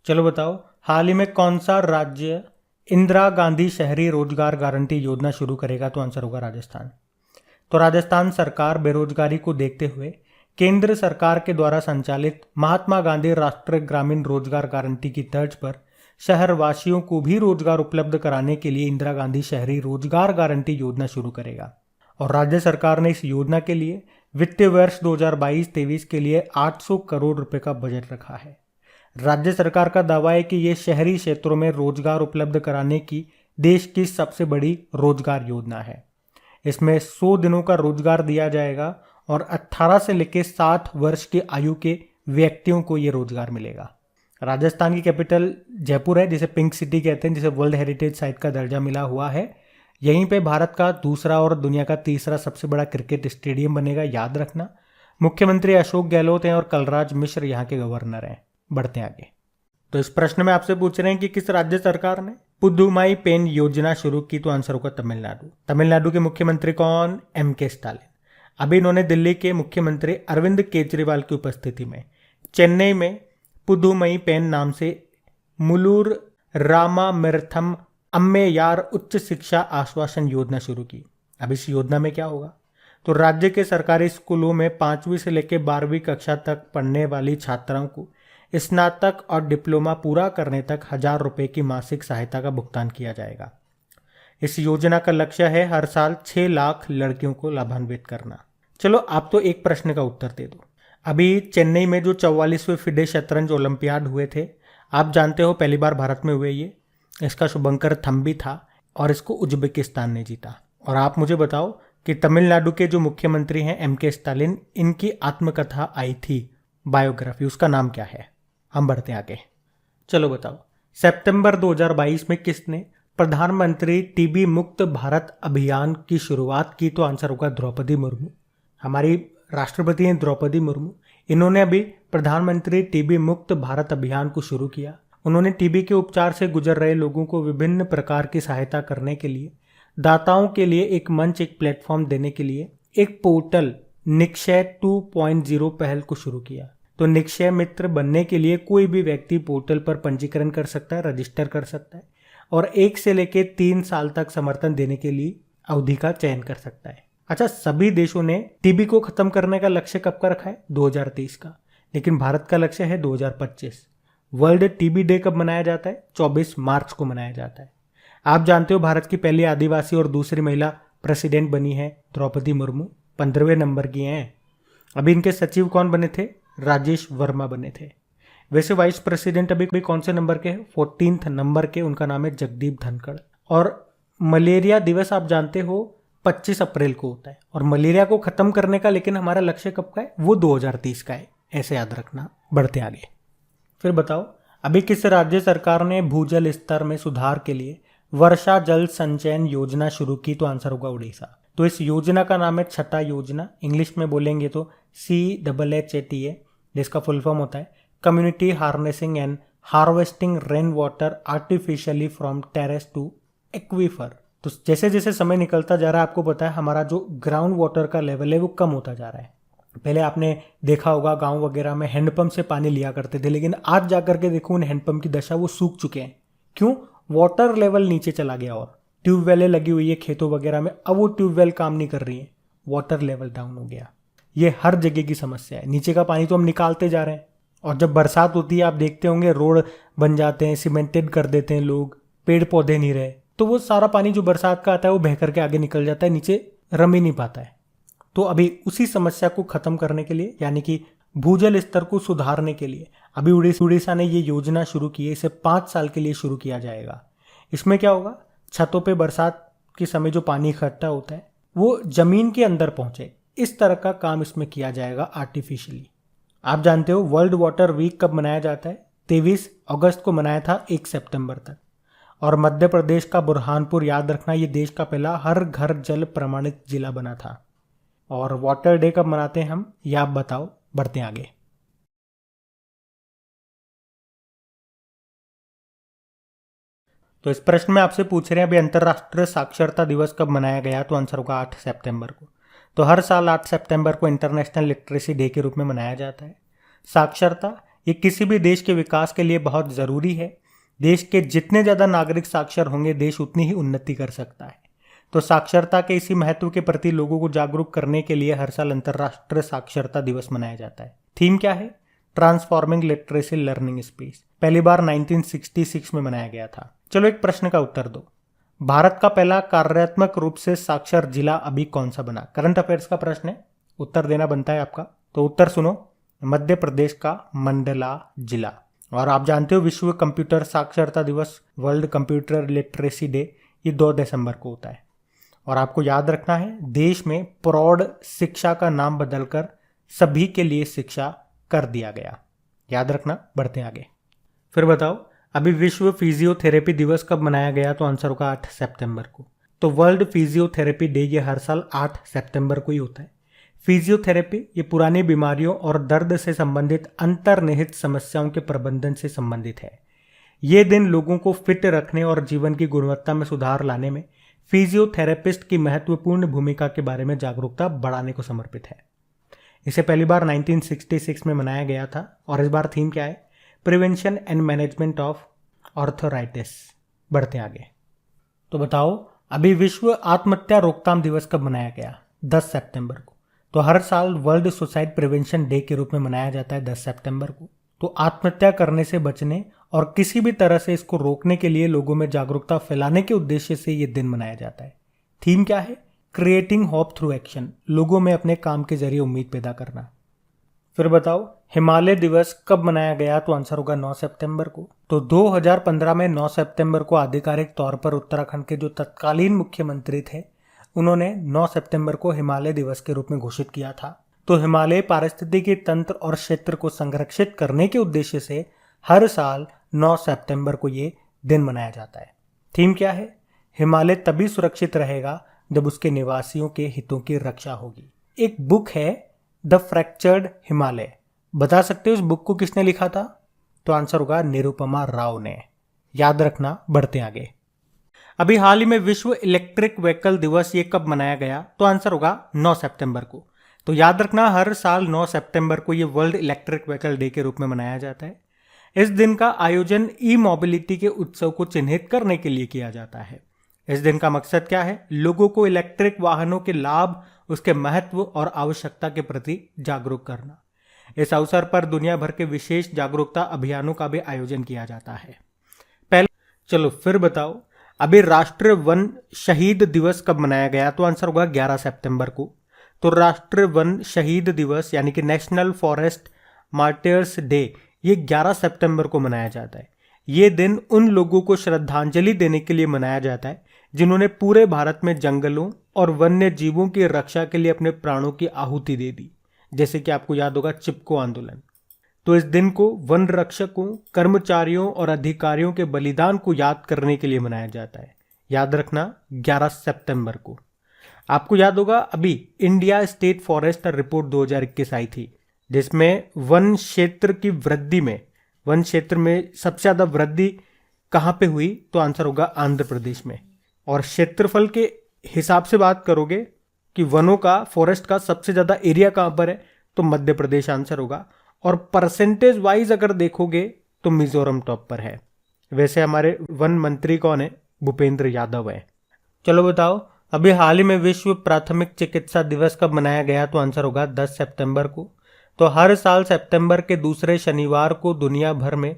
चलो बताओ, हाल ही में कौन सा राज्य इंदिरा गांधी शहरी रोजगार गारंटी योजना शुरू करेगा, तो आंसर होगा राजस्थान। तो राजस्थान सरकार बेरोजगारी को देखते हुए केंद्र सरकार के द्वारा संचालित महात्मा गांधी राष्ट्रीय ग्रामीण रोजगार गारंटी की तर्ज पर शहर वासियों को भी रोजगार उपलब्ध कराने के लिए इंदिरा गांधी शहरी रोजगार गारंटी योजना शुरू करेगा। और राज्य सरकार ने इस योजना के लिए वित्तीय वर्ष 2022-23 के लिए 800 करोड़ रुपए का बजट रखा है। राज्य सरकार का दावा है कि ये शहरी क्षेत्रों में रोजगार उपलब्ध कराने की देश की सबसे बड़ी रोजगार योजना है। इसमें 100 दिनों का रोजगार दिया जाएगा और 18 से लेकर 60 वर्ष की आयु के व्यक्तियों को ये रोजगार मिलेगा। राजस्थान की कैपिटल जयपुर है, जिसे पिंक सिटी कहते हैं, जिसे वर्ल्ड हेरिटेज साइट का दर्जा मिला हुआ है। यहीं पे भारत का दूसरा और दुनिया का तीसरा सबसे बड़ा क्रिकेट स्टेडियम बनेगा, याद रखना। मुख्यमंत्री अशोक गहलोत हैं और कलराज मिश्र यहाँ के गवर्नर हैं। बढ़ते हैं आगे। तो इस प्रश्न में आपसे पूछ रहे हैं कि किस राज्य सरकार ने पुदुमाई पेन योजना शुरू की, तो आंसर होगा तमिलनाडु। तमिलनाडु के मुख्यमंत्री कौन, एम.के. स्टालिन। अभी इन्होंने दिल्ली के मुख्यमंत्री अरविंद केजरीवाल की उपस्थिति में चेन्नई में पुदुमई पेन नाम से मुलुर रामामिर्थम अम्मेयार उच्च शिक्षा आश्वासन योजना शुरू की। अब इस योजना में क्या होगा, तो राज्य के सरकारी स्कूलों में 5वीं से लेकर 12वीं कक्षा तक पढ़ने वाली छात्राओं को स्नातक और डिप्लोमा पूरा करने तक 1000 रुपये की मासिक सहायता का भुगतान किया जाएगा। इस योजना का लक्ष्य है हर साल 6 लाख लड़कियों को लाभान्वित करना। चलो आप तो एक प्रश्न का उत्तर दे दो। अभी चेन्नई में जो 44वें फिडे शतरंज ओलंपियाड हुए थे, आप जानते हो पहली बार भारत में हुए ये। इसका शुभंकर थम्बी था और इसको उज्बेकिस्तान ने जीता। और आप मुझे बताओ कि तमिलनाडु के जो मुख्यमंत्री हैं एम.के. स्टालिन, इनकी आत्मकथा आई थी, बायोग्राफी, उसका नाम क्या है। हम बढ़ते हैं आगे। चलो बताओ, सितंबर 2022 में किसने प्रधानमंत्री टीबी मुक्त भारत अभियान की शुरुआत की, तो आंसर होगा द्रौपदी मुर्मू। हमारी राष्ट्रपति हैं द्रौपदी मुर्मू। इन्होंने अभी प्रधानमंत्री टीबी मुक्त भारत अभियान को शुरू किया। उन्होंने टीबी के उपचार से गुजर रहे लोगों को विभिन्न प्रकार की सहायता करने के लिए, दाताओं के लिए एक मंच, एक प्लेटफॉर्म देने के लिए एक पोर्टल निक्षय 2.0 पहल को शुरू किया। तो निक्षय मित्र बनने के लिए कोई भी व्यक्ति पोर्टल पर पंजीकरण कर सकता है, रजिस्टर कर सकता है और 1 से लेकर 3 साल तक समर्थन देने के लिए अवधि का चयन कर सकता है। अच्छा, सभी देशों ने टीबी को खत्म करने का लक्ष्य कब का रखा है, 2023 का, लेकिन भारत का लक्ष्य है 2025। वर्ल्ड टीबी डे कब मनाया जाता है, 24 मार्च को मनाया जाता है। आप जानते हो भारत की पहली आदिवासी और दूसरी महिला प्रेसिडेंट बनी है द्रौपदी मुर्मू, 15वें नंबर की हैं। अभी इनके सचिव कौन बने थे, राजेश वर्मा बने थे। वैसे वाइस प्रेसिडेंट अभी कौन से नंबर के हैं? 14th नंबर के, उनका नाम है जगदीप धनखड़। और मलेरिया दिवस आप जानते हो 25 अप्रैल को होता है, और मलेरिया को खत्म करने का लेकिन हमारा लक्ष्य कब का है? वो 2030 का है, ऐसे याद रखना। बढ़ते आगे। फिर बताओ, अभी किस राज्य सरकार ने भूजल स्तर में सुधार के लिए वर्षा जल संचयन योजना शुरू की? तो आंसर होगा उड़ीसा। तो इस योजना का नाम है छठा योजना, इंग्लिश में बोलेंगे तो CHHTA, जिसका फुल फॉर्म होता है community harnessing and harvesting rain water artificially from terrace to aquifer. तो जैसे जैसे समय निकलता जा रहा है, आपको पता है हमारा जो ग्राउंड वाटर का लेवल है वो कम होता जा रहा है। पहले आपने देखा होगा गांव वगैरह में हैंडपंप से पानी लिया करते थे, लेकिन आज जाकर के देखो उन हैंडपंप की दशा, वो सूख चुके हैं। क्यों? वाटर लेवल नीचे चला गया। और ट्यूबवेलें लगी हुई है खेतों वगैरह में, अब वो ट्यूबवेल काम नहीं कर रही है, वाटर लेवल डाउन हो गया। ये हर जगह की समस्या है। नीचे का पानी तो हम निकालते जा रहे हैं, और जब बरसात होती है आप देखते होंगे रोड बन जाते हैं, सीमेंटेड कर देते हैं लोग, पेड़ पौधे नहीं रहे, तो वो सारा पानी जो बरसात का आता है वो बह करके आगे निकल जाता है, नीचे रम ही नहीं पाता है। तो अभी उसी समस्या को खत्म करने के लिए, यानी कि भूजल स्तर को सुधारने के लिए अभी उड़ीसा ने ये योजना शुरू की है। इसे 5 साल के लिए शुरू किया जाएगा। इसमें क्या होगा? छतों पे बरसात के समय जो पानी इकट्ठा होता है वो जमीन के अंदर पहुंचे, इस तरह का काम इसमें किया जाएगा आर्टिफिशियली। आप जानते हो वर्ल्ड वाटर वीक कब मनाया जाता है? 23 अगस्त को मनाया था, 1 सितंबर तक। और मध्य प्रदेश का बुरहानपुर, याद रखना, ये देश का पहला हर घर जल प्रमाणित जिला बना था। और वाटर डे कब मनाते हैं हम, ये आप बताओ। बढ़ते हैं आगे। तो इस प्रश्न में आपसे पूछ रहे हैं अभी अंतर्राष्ट्रीय साक्षरता दिवस कब मनाया गया? तो आंसर होगा 8 सितंबर को। तो हर साल 8 सितंबर को इंटरनेशनल लिटरेसी डे के रूप में मनाया जाता है। साक्षरता ये किसी भी देश के विकास के लिए बहुत ज़रूरी है। देश के जितने ज़्यादा नागरिक साक्षर होंगे, देश उतनी ही उन्नति कर सकता है। तो साक्षरता के इसी महत्व के प्रति लोगों को जागरूक करने के लिए हर साल अंतर्राष्ट्रीय साक्षरता दिवस मनाया जाता है। थीम क्या है? Transforming literacy learning space. पहली बार 1966 में मनाया गया था। चलो एक प्रश्न का उत्तर दो। भारत का पहला कार्यात्मक रूप से साक्षर जिला अभी कौन सा बना? करंट अफेयर्स का प्रश्न है, उत्तर देना बनता है आपका। तो उत्तर सुनो, मध्य प्रदेश का मंडला जिला। और आप जानते हो विश्व कंप्यूटर साक्षरता दिवस, वर्ल्ड कंप्यूटर लिटरेसी डे, ये 2 दिसंबर को होता है। और आपको याद रखना है, देश में प्रौढ़ शिक्षा का नाम बदलकर सभी के लिए शिक्षा कर दिया गया। याद रखना। बढ़ते आगे। फिर बताओ, अभी विश्व फिजियोथेरेपी दिवस कब मनाया गया? तो आंसर होगा 8 सितंबर को। तो वर्ल्ड फिजियोथेरेपी डे ये हर साल 8 सितंबर को ही होता है। फिजियोथेरेपी ये पुरानी बीमारियों और दर्द से संबंधित अंतर्निहित समस्याओं के प्रबंधन से संबंधित है। ये दिन लोगों को फिट रखने और जीवन की गुणवत्ता में सुधार लाने में फिजियोथेरेपिस्ट की महत्वपूर्ण भूमिका के बारे में जागरूकता बढ़ाने को समर्पित है। इसे पहली बार 1966 में मनाया गया था। और इस बार थीम क्या है? Prevention and management of arthritis. बढ़ते आगे। तो बताओ, अभी विश्व आत्महत्या रोकथाम दिवस कब मनाया गया? 10 सितंबर को। तो हर साल वर्ल्ड सुसाइड प्रिवेंशन डे के रूप में मनाया जाता है 10 सितंबर को। तो आत्महत्या करने से बचने और किसी भी तरह से इसको रोकने के लिए लोगों में जागरूकता फैलाने के उद्देश्य से ये दिन मनाया जाता है। थीम क्या है? Creating hope through action. लोगों में अपने काम के जरिए उम्मीद पैदा करना। फिर बताओ, हिमालय दिवस कब मनाया गया? तो आंसर होगा 9 सितंबर को। तो 2015 में 9 सितंबर को आधिकारिक तौर पर उत्तराखंड के जो तत्कालीन मुख्यमंत्री थे उन्होंने 9 सितंबर को हिमालय दिवस के रूप में घोषित किया था। तो हिमालय पारिस्थितिकी तंत्र और क्षेत्र को संरक्षित करने के उद्देश्य से हर साल 9 सितंबर को ये दिन मनाया जाता है। थीम क्या है? हिमालय तभी सुरक्षित रहेगा जब उसके निवासियों के हितों की रक्षा होगी। एक बुक है द फ्रैक्चर्ड हिमालय। बता सकते हो इस बुक को किसने लिखा था? तो आंसर होगा निरुपमा राव ने। याद रखना। बढ़ते आगे। अभी हाल ही में विश्व इलेक्ट्रिक व्हीकल दिवस ये कब मनाया गया? तो आंसर होगा 9 सितंबर को। तो याद रखना, हर साल 9 सितंबर को ये वर्ल्ड इलेक्ट्रिक व्हीकल डे के रूप में मनाया जाता है। इस दिन का आयोजन ई मोबिलिटी के उत्सव को चिन्हित करने के लिए किया जाता है। इस दिन का मकसद क्या है? लोगों को इलेक्ट्रिक वाहनों के लाभ, उसके महत्व और आवश्यकता के प्रति जागरूक करना। इस अवसर पर दुनिया भर के विशेष जागरूकता अभियानों का भी आयोजन किया जाता है। चलो फिर बताओ, अभी राष्ट्रीय वन शहीद दिवस कब मनाया गया? तो आंसर होगा 11 सितंबर को। तो राष्ट्रीय वन शहीद दिवस यानी कि नेशनल फॉरेस्ट मार्टियर्स डे, ये 11 सितंबर को मनाया जाता है। ये दिन उन लोगों को श्रद्धांजलि देने के लिए मनाया जाता है जिन्होंने पूरे भारत में जंगलों और वन्य जीवों की रक्षा के लिए अपने प्राणों की आहुति दे दी, जैसे कि आपको याद होगा चिपको आंदोलन। तो इस दिन को वन रक्षकों, कर्मचारियों और अधिकारियों के बलिदान को याद करने के लिए मनाया जाता है। याद रखना 11 सितंबर को। आपको याद होगा अभी इंडिया स्टेट फॉरेस्ट रिपोर्ट 2021 आई थी, जिसमें वन क्षेत्र की वृद्धि में, वन क्षेत्र में सबसे ज्यादा वृद्धि कहां पे हुई, तो आंसर होगा आंध्र प्रदेश में। और क्षेत्रफल के हिसाब से बात करोगे कि वनों का, फॉरेस्ट का सबसे ज्यादा एरिया कहां पर है, तो मध्य प्रदेश आंसर होगा। और परसेंटेज वाइज अगर देखोगे तो मिजोरम टॉप पर है। वैसे हमारे वन मंत्री कौन है, भूपेंद्र यादव है। चलो बताओ, अभी हाल ही में विश्व प्राथमिक चिकित्सा दिवस कब मनाया गया, तो आंसर होगा 10 सितंबर को। तो हर साल सितंबर के दूसरे शनिवार को दुनिया भर में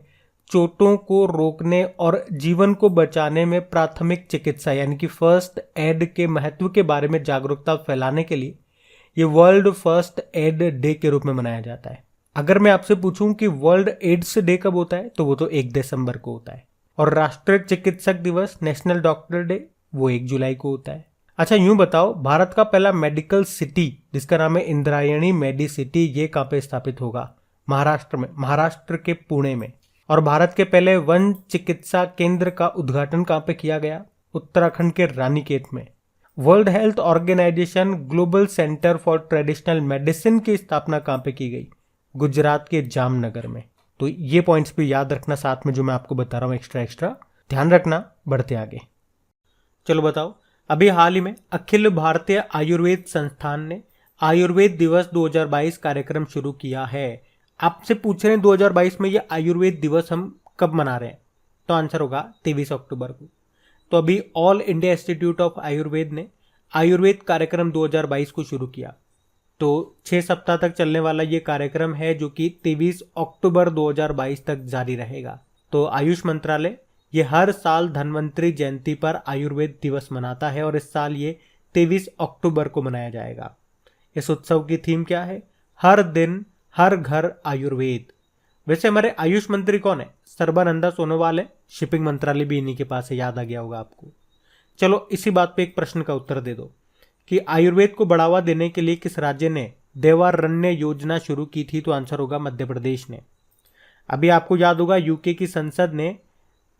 चोटों को रोकने और जीवन को बचाने में प्राथमिक चिकित्सा यानी कि फर्स्ट एड के महत्व के बारे में जागरूकता फैलाने के लिए ये वर्ल्ड फर्स्ट एड डे के रूप में मनाया जाता है। अगर मैं आपसे पूछूं कि वर्ल्ड एड्स डे कब होता है, तो वो तो 1 दिसंबर को होता है। और राष्ट्रीय चिकित्सक दिवस, नेशनल डॉक्टर डे, वो 1 जुलाई को होता है। अच्छा यूं बताओ, भारत का पहला मेडिकल सिटी जिसका नाम है इंद्रायणी मेडी सिटी, ये कहाँ पे स्थापित होगा, महाराष्ट्र में, महाराष्ट्र के पुणे में। और भारत के पहले वन चिकित्सा केंद्र का उद्घाटन कहाँ पे किया गया, उत्तराखंड के रानीखेत में। World Health Organization Global Centre for Traditional Medicine की स्थापना कहाँ पे की गई, गुजरात के जामनगर में। तो ये पॉइंट्स भी याद रखना, साथ में जो मैं आपको बता रहा हूँ एक्स्ट्रा ध्यान रखना। बढ़ते आगे, चलो बताओ, अभी हाल ही में अखिल भारतीय आयुर्वेद संस्थान ने आयुर्वेद दिवस 2022 कार्यक्रम शुरू किया है। आपसे पूछ रहे हैं 2022 में ये आयुर्वेद दिवस हम कब मना रहे हैं, तो आंसर होगा 23 अक्टूबर को। तो अभी all India institute of Ayurveda ने आयुर्वेद कार्यक्रम 2022 को शुरू किया। तो 6 सप्ताह तक चलने वाला ये कार्यक्रम है जो कि 23 अक्टूबर 2022 तक जारी रहेगा। तो आयुष मंत्रालय ये हर साल धन्वंतरी जयंती पर आयुर्वेद दिवस मनाता है और इस साल ये 23 अक्टूबर को मनाया जाएगा। इस उत्सव की थीम क्या है, हर दिन हर घर आयुर्वेद। वैसे हमारे आयुष मंत्री कौन है, सर्बानंदा सोनोवाल है, शिपिंग मंत्रालय भी इन्हीं के पास है, याद आ गया होगा आपको। चलो इसी बात पे एक प्रश्न का उत्तर दे दो कि आयुर्वेद को बढ़ावा देने के लिए किस राज्य ने देवारण्य योजना शुरू की थी, तो आंसर होगा मध्य प्रदेश ने। अभी आपको याद होगा यूके की संसद ने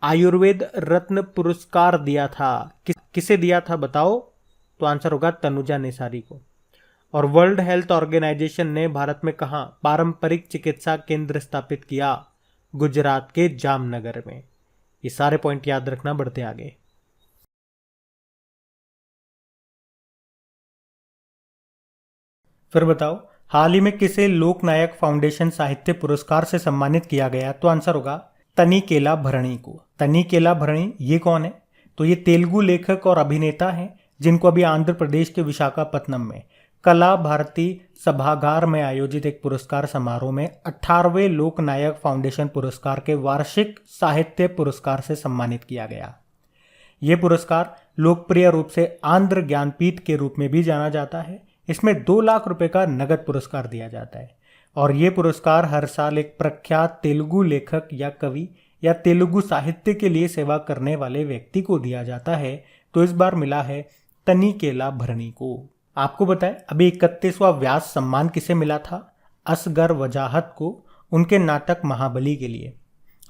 आयुर्वेद रत्न पुरस्कार दिया था, किसे दिया था बताओ, तो आंसर होगा तनुजा नेसारी को। और वर्ल्ड हेल्थ ऑर्गेनाइजेशन ने भारत में कहां पारंपरिक चिकित्सा केंद्र स्थापित किया, गुजरात के जामनगर में। ये सारे पॉइंट याद रखना। बढ़ते आगे, फिर बताओ, हाल ही में किसे लोकनायक फाउंडेशन साहित्य पुरस्कार से सम्मानित किया गया, तो आंसर होगा तनिकेला भरणी को। तनिकेला भरणी ये कौन है, तो ये तेलुगु लेखक और अभिनेता हैं जिनको अभी आंध्र प्रदेश के विशाखापत्तनम में कला भारती सभागार में आयोजित एक पुरस्कार समारोह में 18वें लोकनायक फाउंडेशन पुरस्कार के वार्षिक साहित्य पुरस्कार से सम्मानित किया गया। ये पुरस्कार लोकप्रिय रूप से आंध्र ज्ञानपीठ के रूप में भी जाना जाता है। इसमें 2 लाख रुपए का नगद पुरस्कार दिया जाता है और ये पुरस्कार हर साल एक प्रख्यात तेलुगु लेखक या कवि या तेलुगु साहित्य के लिए सेवा करने वाले व्यक्ति को दिया जाता है। तो इस बार मिला है तनिकेला भरणी को। आपको बताएं, अभी 31वां व्यास सम्मान किसे मिला था, असगर वजाहत को, उनके नाटक महाबली के लिए।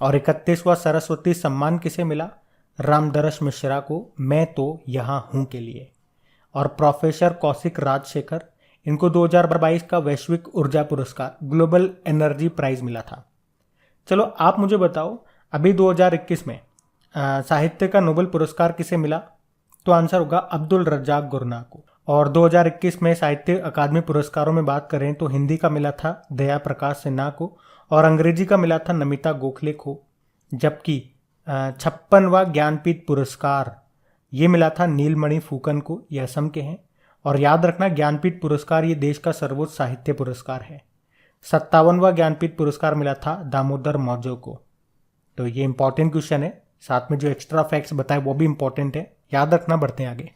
और 31वां सरस्वती सम्मान किसे मिला, रामदरस मिश्रा को, मैं तो यहाँ हूँ के लिए। और प्रोफेसर कौशिक राजशेखर, इनको 2022 का वैश्विक ऊर्जा पुरस्कार ग्लोबल एनर्जी प्राइज मिला था। चलो आप मुझे बताओ, अभी 2021 में साहित्य का नोबेल पुरस्कार किसे मिला, तो आंसर होगा अब्दुल रज्जाक गुरना को। और 2021 में साहित्य अकादमी पुरस्कारों में बात करें तो हिंदी का मिला था दया प्रकाश सिन्हा को और अंग्रेजी का मिला था नमिता गोखले को, जबकि 56वां ज्ञानपीठ पुरस्कार ये मिला था नीलमणि फूकन को, ये असम के हैं। और याद रखना, ज्ञानपीठ पुरस्कार ये देश का सर्वोच्च साहित्य पुरस्कार है। 57वां ज्ञानपीठ पुरस्कार मिला था दामोदर मौजो को। तो ये इंपॉर्टेंट क्वेश्चन है, साथ में जो एक्स्ट्रा फैक्ट्स बताए वो भी इंपॉर्टेंट है, याद रखना। बढ़ते हैं आगे।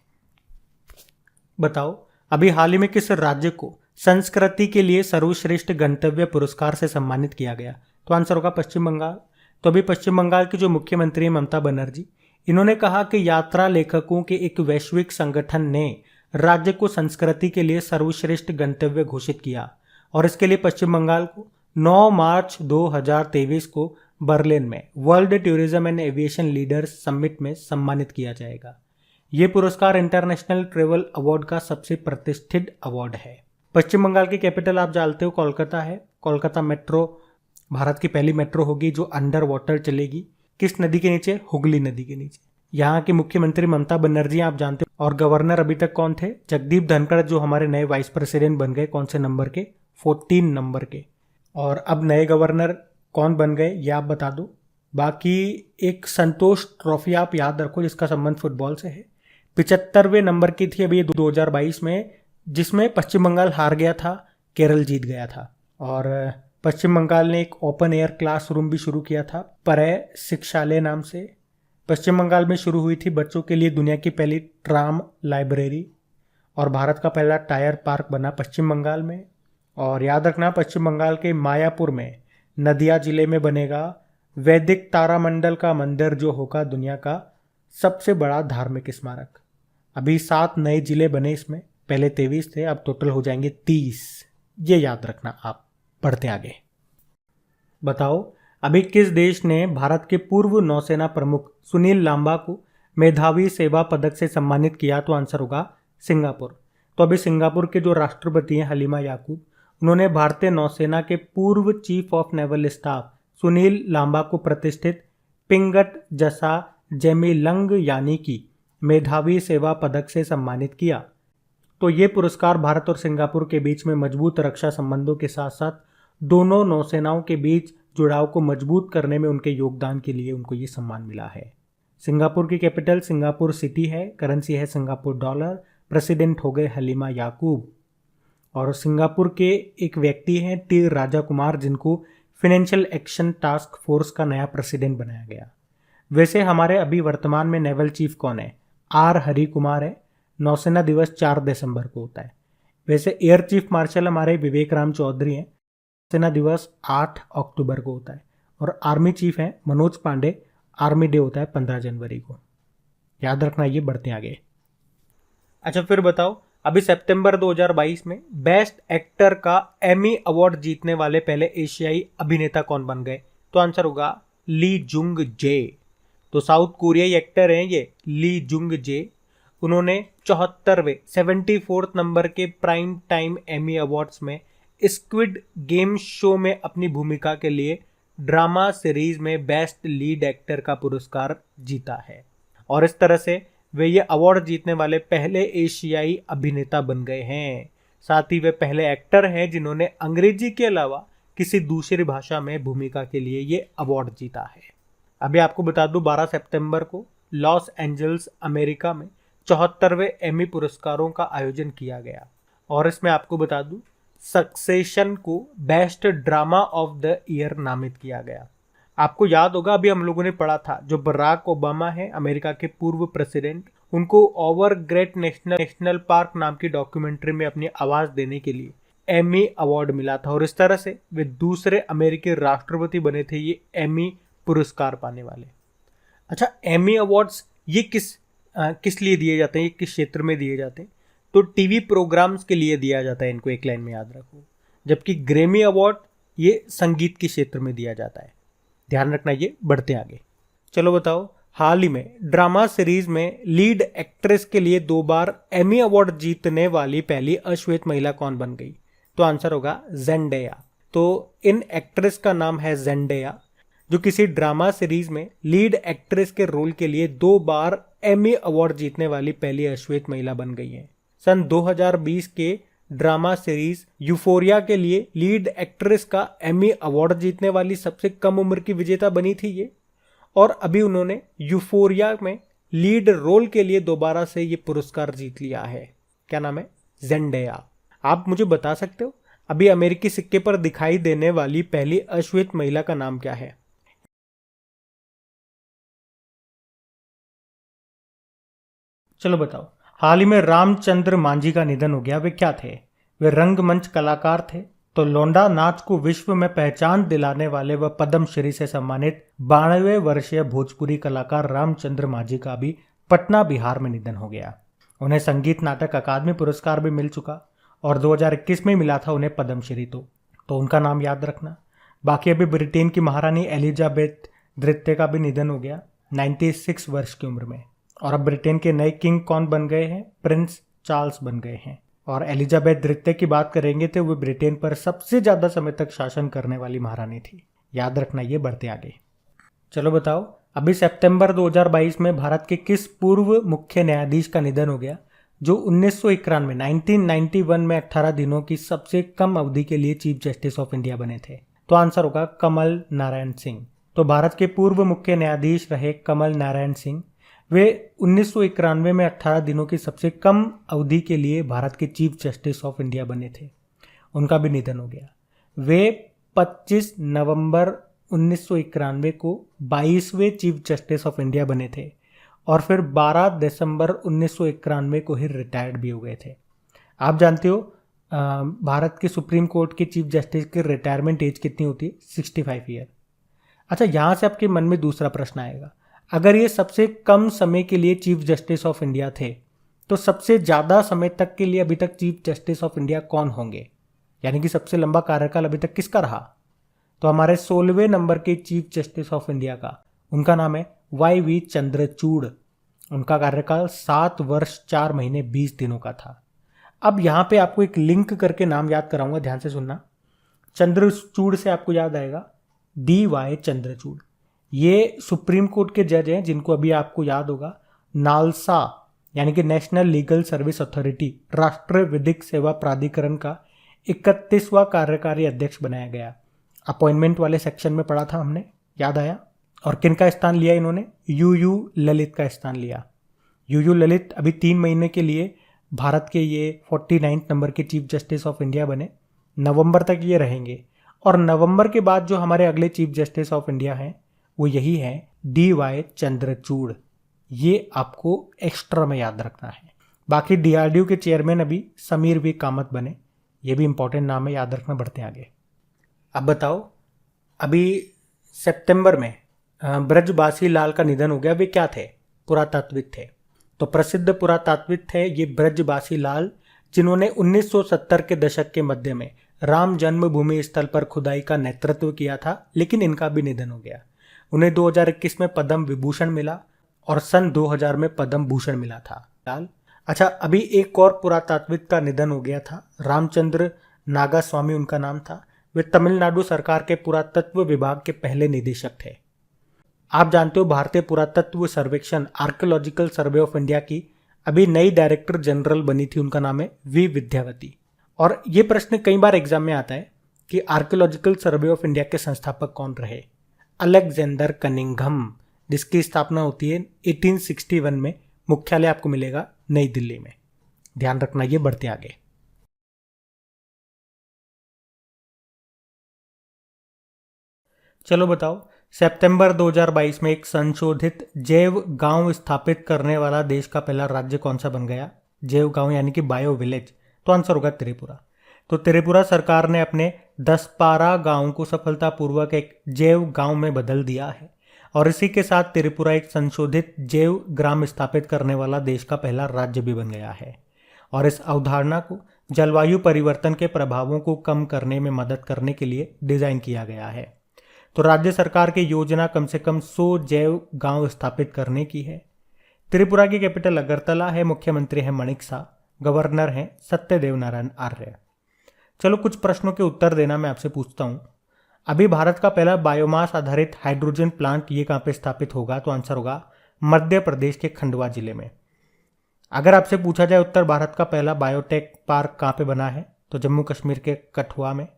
बताओ, अभी हाल ही में किस राज्य को संस्कृति के लिए सर्वश्रेष्ठ गंतव्य पुरस्कार से सम्मानित किया गया? तो आंसर होगा पश्चिम बंगाल। तो अभी पश्चिम बंगाल की जो मुख्यमंत्री है ममता बनर्जी, इन्होंने कहा कि यात्रा लेखकों के एक वैश्विक संगठन ने राज्य को संस्कृति के लिए सर्वश्रेष्ठ गंतव्य घोषित किया और इसके लिए पश्चिम बंगाल को 9 मार्च 2023 को बर्लिन में world tourism and aviation leaders summit में सम्मानित किया जाएगा। ये पुरस्कार इंटरनेशनल ट्रेवल अवार्ड का सबसे प्रतिष्ठित अवार्ड है। पश्चिम बंगाल की कैपिटल आप जानते हो कोलकाता है। कोलकाता मेट्रो भारत की पहली मेट्रो होगी जो अंडर वाटर चलेगी। किस नदी के नीचे? हुगली नदी के नीचे। यहाँ के मुख्यमंत्री ममता बनर्जी आप जानते हो। और गवर्नर अभी तक कौन थे? जगदीप धनखड़, जो हमारे नए वाइस प्रेसिडेंट बन गए। कौन से नंबर के? 14 नंबर के। और अब नए गवर्नर कौन बन गए ये आप बता दो। बाकी एक संतोष ट्रॉफी आप याद रखो जिसका संबंध फुटबॉल से है। 75वें नंबर की थी अभी 2022 में, जिसमें पश्चिम बंगाल हार गया था, केरल जीत गया था। और पश्चिम बंगाल ने एक ओपन एयर क्लासरूम भी शुरू किया था, परय शिक्षालय नाम से। पश्चिम बंगाल में शुरू हुई थी बच्चों के लिए दुनिया की पहली ट्राम लाइब्रेरी। और भारत का पहला टायर पार्क बना पश्चिम बंगाल में। और याद रखना, पश्चिम बंगाल के मायापुर में नदिया जिले में बनेगा वैदिक तारामंडल का मंदिर, जो होगा दुनिया का सबसे बड़ा धार्मिक स्मारक। अभी 7 नए जिले बने इसमें, पहले 23 थे, अब टोटल हो जाएंगे 30। ये याद रखना आप। बढ़ते आगे। बताओ अभी किस देश ने भारत के पूर्व नौसेना प्रमुख सुनील लांबा को मेधावी सेवा पदक से सम्मानित किया? तो आंसर होगा सिंगापुर। तो अभी सिंगापुर के जो राष्ट्रपति हैं हलीमा याकूब, उन्होंने भारतीय नौसेना के पूर्व chief of naval staff Sunil Lanba को प्रतिष्ठित पिंगट जसा जेमिलंग यानी कि मेधावी सेवा पदक से सम्मानित किया। तो ये पुरस्कार भारत और सिंगापुर के बीच में मजबूत रक्षा संबंधों के साथ साथ दोनों नौसेनाओं के बीच जुड़ाव को मजबूत करने में उनके योगदान के लिए उनको ये सम्मान मिला है। सिंगापुर की कैपिटल सिंगापुर सिटी है, करेंसी है सिंगापुर डॉलर, प्रेसिडेंट हो गए हलीमा याकूब। और सिंगापुर के एक व्यक्ति हैं टी राजा कुमार, जिनको फाइनेंशियल एक्शन टास्क फोर्स का नया प्रेसिडेंट बनाया गया। वैसे हमारे अभी वर्तमान में नेवल चीफ कौन है? आर हरि कुमार है। नौसेना दिवस 4 दिसंबर को होता है। वैसे एयर चीफ मार्शल हमारे विवेक राम चौधरी हैं। सेना दिवस 8 अक्टूबर को होता है। और आर्मी चीफ हैं मनोज पांडे। आर्मी डे होता है 15 जनवरी को। याद रखना ये। बढ़ते आगे। अच्छा फिर बताओ, अभी सितंबर 2022 में बेस्ट एक्टर का एमी अवार्ड जीतने वाले पहले एशियाई अभिनेता कौन बन गए? तो आंसर होगा ली जुंग जे। तो साउथ कोरियाई एक्टर हैं ये ली जुंग जे। उन्होंने 74वें 74th नंबर के प्राइम टाइम एमी अवार्ड्स में स्क्विड गेम शो में अपनी भूमिका के लिए ड्रामा सीरीज में बेस्ट लीड एक्टर का पुरस्कार जीता है। और इस तरह से वे ये अवार्ड जीतने वाले पहले एशियाई अभिनेता बन गए हैं। साथ ही वे पहले एक्टर हैं जिन्होंने अंग्रेजी के अलावा किसी दूसरी भाषा में भूमिका के लिए ये अवार्ड जीता है। अभी आपको बता दूं 12 सितंबर को लॉस एंजल्स अमेरिका में 74वें एमी पुरस्कारों का आयोजन किया गया। और इसमें आपको बता दूं सक्सेशन को best drama of the year नामित किया गया। आपको याद होगा अभी हम लोगों ने पढ़ा था, जो बराक ओबामा है अमेरिका के पूर्व प्रेसिडेंट, उनको ओवर ग्रेट नेशनल पार्क नाम की डॉक्यूमेंट्री में अपनी आवाज देने के लिए एमी अवार्ड मिला था। और इस तरह से वे दूसरे अमेरिकी राष्ट्रपति बने थे ये एमी पुरस्कार पाने वाले। अच्छा, एमी अवार्ड्स ये किस लिए दिए जाते हैं? ये किस क्षेत्र में दिए जाते हैं? तो टीवी प्रोग्राम्स के लिए दिया जाता है, इनको एक लाइन में याद रखो। जबकि ग्रैमी अवार्ड ये संगीत के क्षेत्र में दिया जाता है। ध्यान रखना ये। बढ़ते आगे। चलो बताओ, हाल ही में ड्रामा सीरीज में लीड एक्ट्रेस के लिए 2 बार एमी अवार्ड जीतने वाली पहली अश्वेत महिला कौन बन गई? तो आंसर होगा जेंडेया। तो इन एक्ट्रेस का नाम है जेंडेया, जो किसी ड्रामा सीरीज में लीड एक्ट्रेस के रोल के लिए 2 बार एमी अवार्ड जीतने वाली पहली अश्वेत महिला बन गई है। सन 2020 के ड्रामा सीरीज यूफोरिया के लिए लीड एक्ट्रेस का एमी अवार्ड जीतने वाली सबसे कम उम्र की विजेता बनी थी ये। और अभी उन्होंने यूफोरिया में लीड रोल के लिए दोबारा से ये पुरस्कार जीत लिया है। क्या नाम है? जेंडेया। आप मुझे बता सकते हो अभी अमेरिकी सिक्के पर दिखाई देने वाली पहली अश्वेत महिला का नाम क्या है? चलो बताओ। हाल ही में रामचंद्र मांझी का निधन हो गया। वे क्या थे? वे रंगमंच कलाकार थे। तो लौंडा नाच को विश्व में पहचान दिलाने वाले व पद्मश्री से सम्मानित 92 वर्षीय भोजपुरी कलाकार रामचंद्र माझी का भी पटना बिहार में निधन हो गया। उन्हें संगीत नाटक अकादमी पुरस्कार भी मिल चुका और 2021 में मिला था उन्हें पद्मश्री। तो उनका नाम याद रखना। बाकी अभी ब्रिटेन की महारानी एलिजाबेथ द्वितीय का भी निधन हो गया 96 वर्ष की उम्र में। और अब ब्रिटेन के नए किंग कौन बन गए हैं? प्रिंस चार्ल्स बन गए हैं। और एलिजाबेथ द्वितीय की बात करेंगे तो वे ब्रिटेन पर सबसे ज़्यादा समय तक शासन करने वाली महारानी थी। याद रखना ये। बढ़ते आगे। चलो बताओ, अभी सितंबर 2022 में भारत के किस पूर्व मुख्य न्यायाधीश का निधन हो गया जो 1991 में 18 दिनों की सबसे कम अवधि के लिए चीफ जस्टिस ऑफ इंडिया बने थे? तो आंसर होगा कमल नारायण सिंह। तो भारत के पूर्व मुख्य न्यायाधीश रहे कमल नारायण सिंह। वे 1991 में 18 दिनों की सबसे कम अवधि के लिए भारत के चीफ जस्टिस ऑफ इंडिया बने थे। उनका भी निधन हो गया। वे 25 नवंबर 1991 को 22वें चीफ जस्टिस ऑफ इंडिया बने थे और फिर 12 दिसंबर 1991 को ही रिटायर्ड भी हो गए थे। आप जानते हो भारत के सुप्रीम कोर्ट के चीफ जस्टिस की रिटायरमेंट एज कितनी होती है? 65 ईयर। अच्छा, यहाँ से आपके मन में दूसरा प्रश्न आएगा, अगर ये सबसे कम समय के लिए चीफ जस्टिस ऑफ इंडिया थे तो सबसे ज़्यादा समय तक के लिए अभी तक चीफ जस्टिस ऑफ इंडिया कौन होंगे? यानी कि सबसे लंबा कार्यकाल अभी तक किसका रहा? तो हमारे 16वें नंबर के चीफ जस्टिस ऑफ इंडिया का, उनका नाम है YV चंद्रचूड़। उनका कार्यकाल 7 वर्ष 4 महीने 20 दिनों का था। अब यहाँ पे आपको एक लिंक करके नाम याद कराऊंगा, ध्यान से सुनना। चंद्रचूड़ से आपको याद आएगा DY चंद्रचूड़। ये सुप्रीम कोर्ट के जज हैं जिनको अभी आपको याद होगा नालसा यानी कि नेशनल लीगल सर्विस अथॉरिटी, राष्ट्रीय विधिक सेवा प्राधिकरण का 31वां कार्यकारी अध्यक्ष बनाया गया। अपॉइंटमेंट वाले सेक्शन में पढ़ा था हमने, याद आया। और किन का स्थान लिया इन्होंने? UU ललित का स्थान लिया। UU ललित अभी 3 महीने के लिए भारत के ये 49 नंबर के चीफ जस्टिस ऑफ इंडिया बने। नवंबर तक ये रहेंगे और नवंबर के बाद जो हमारे अगले चीफ जस्टिस ऑफ इंडिया हैं वो यही है DY चंद्रचूड़। ये आपको एक्स्ट्रा में याद रखना है। बाकी DRDO के चेयरमैन अभी समीर V कामत बने, ये भी इंपॉर्टेंट नाम है, याद रखना। बढ़ते आगे। अब बताओ, अभी सितंबर में ब्रजबासी लाल का निधन हो गया। वे क्या थे? पुरातात्विक थे। तो प्रसिद्ध पुरातात्विक थे ये ब्रजबासी लाल, जिन्होंने 1970 के दशक के मध्य में राम जन्मभूमि स्थल पर खुदाई का नेतृत्व किया था, लेकिन इनका भी निधन हो गया। उन्हें 2021 में पद्म विभूषण मिला और सन 2000 में पद्म भूषण मिला था लाल। अच्छा, अभी एक और पुरातात्विक का निधन हो गया था, रामचंद्र नागास्वामी उनका नाम था। वे तमिलनाडु सरकार के पुरातत्व विभाग के पहले निदेशक थे। आप जानते हो भारतीय पुरातत्व सर्वेक्षण आर्कियोलॉजिकल सर्वे ऑफ इंडिया की अभी नई डायरेक्टर जनरल बनी थी, उनका नाम है V विद्यावती। और ये प्रश्न कई बार एग्जाम में आता है कि आर्कियोलॉजिकल सर्वे ऑफ इंडिया के संस्थापक कौन रहे? अलेक्जेंडर कनिंघम, जिसकी स्थापना होती है 1861 में। मुख्यालय आपको मिलेगा नई दिल्ली में, ध्यान रखना ये। बढ़ते आगे। चलो बताओ, सितंबर 2022 में एक संशोधित जैव गांव स्थापित करने वाला देश का पहला राज्य कौन सा बन गया? जैव गांव यानी कि बायो विलेज। तो आंसर होगा त्रिपुरा। तो त्रिपुरा सरकार ने अपने 10 गांव को सफलतापूर्वक एक जैव गांव में बदल दिया है और इसी के साथ त्रिपुरा एक संशोधित जैव ग्राम स्थापित करने वाला देश का पहला राज्य भी बन गया है। और इस अवधारणा को जलवायु परिवर्तन के प्रभावों को कम करने में मदद करने के लिए डिजाइन किया गया है। तो राज्य सरकार की योजना कम से कम 100 जैव गांव स्थापित करने की है। त्रिपुरा की कैपिटल अगरतला है, मुख्यमंत्री है माणिक शाह, गवर्नर हैं सत्यदेव नारायण आर्य। चलो कुछ प्रश्नों के उत्तर देना मैं आपसे पूछता हूं। अभी भारत का पहला बायोमास आधारित हाइड्रोजन प्लांट ये कहाँ पे स्थापित होगा? तो आंसर होगा मध्य प्रदेश के खंडवा जिले में। अगर आपसे पूछा जाए उत्तर भारत का पहला बायोटेक पार्क कहाँ पे बना है? तो जम्मू कश्मीर के कठुआ में।